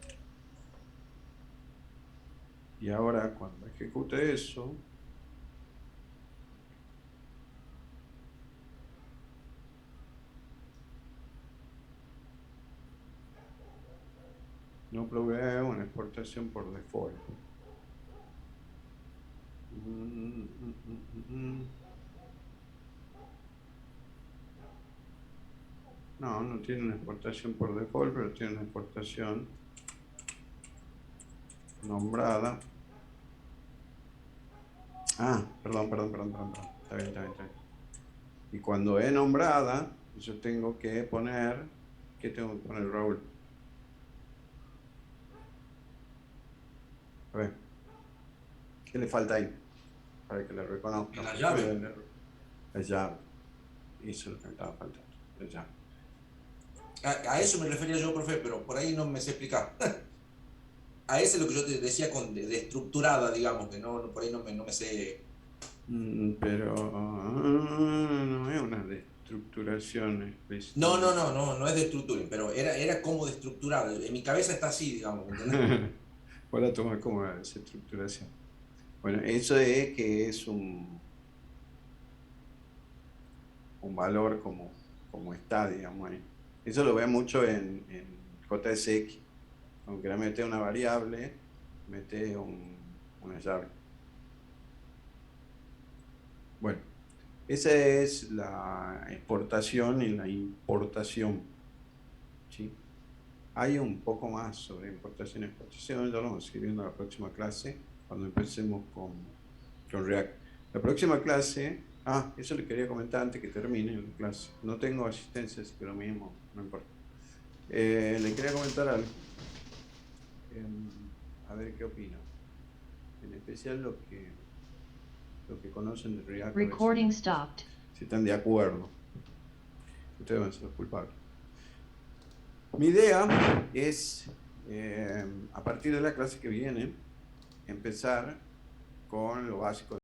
Y ahora, cuando ejecute eso, no provee una exportación por default. No, no tiene una exportación por default, pero tiene una exportación nombrada. Ah, perdón. Está bien. Y cuando es nombrada, yo tengo que poner, ¿qué tengo que poner, Raúl? A ver, ¿qué le falta ahí? Para que le reconozca. La llave. La llave. Eso es lo que me estaba faltando. La llave. A eso me refería yo, profe, pero por ahí no me sé explicar. A ese es lo que yo te decía de estructurada, digamos, que no, por ahí no me sé. Pero no es una destructuración explícita. No es de estructura, pero era como de estructurada. En mi cabeza está así, digamos, ¿entendés? Voy a tomar como desestructuración. Bueno, eso es que es un valor como está, digamos ahí. Eso lo ve mucho en JSX. Aunque querés meter una variable, mete una llave. Bueno, esa es la exportación y la importación. ¿Sí? Hay un poco más sobre importación y exportación, ya lo vamos a ir viendo en la próxima clase, cuando empecemos con con React. La próxima clase, eso le quería comentar antes que termine la clase. No tengo asistencias, pero mismo, no importa. Le quería comentar algo. A ver qué opina. En especial lo que conocen de React. Recording stopped. Si están de acuerdo. Ustedes van a ser los culpables. Mi idea es, a partir de la clase que viene, empezar con lo básico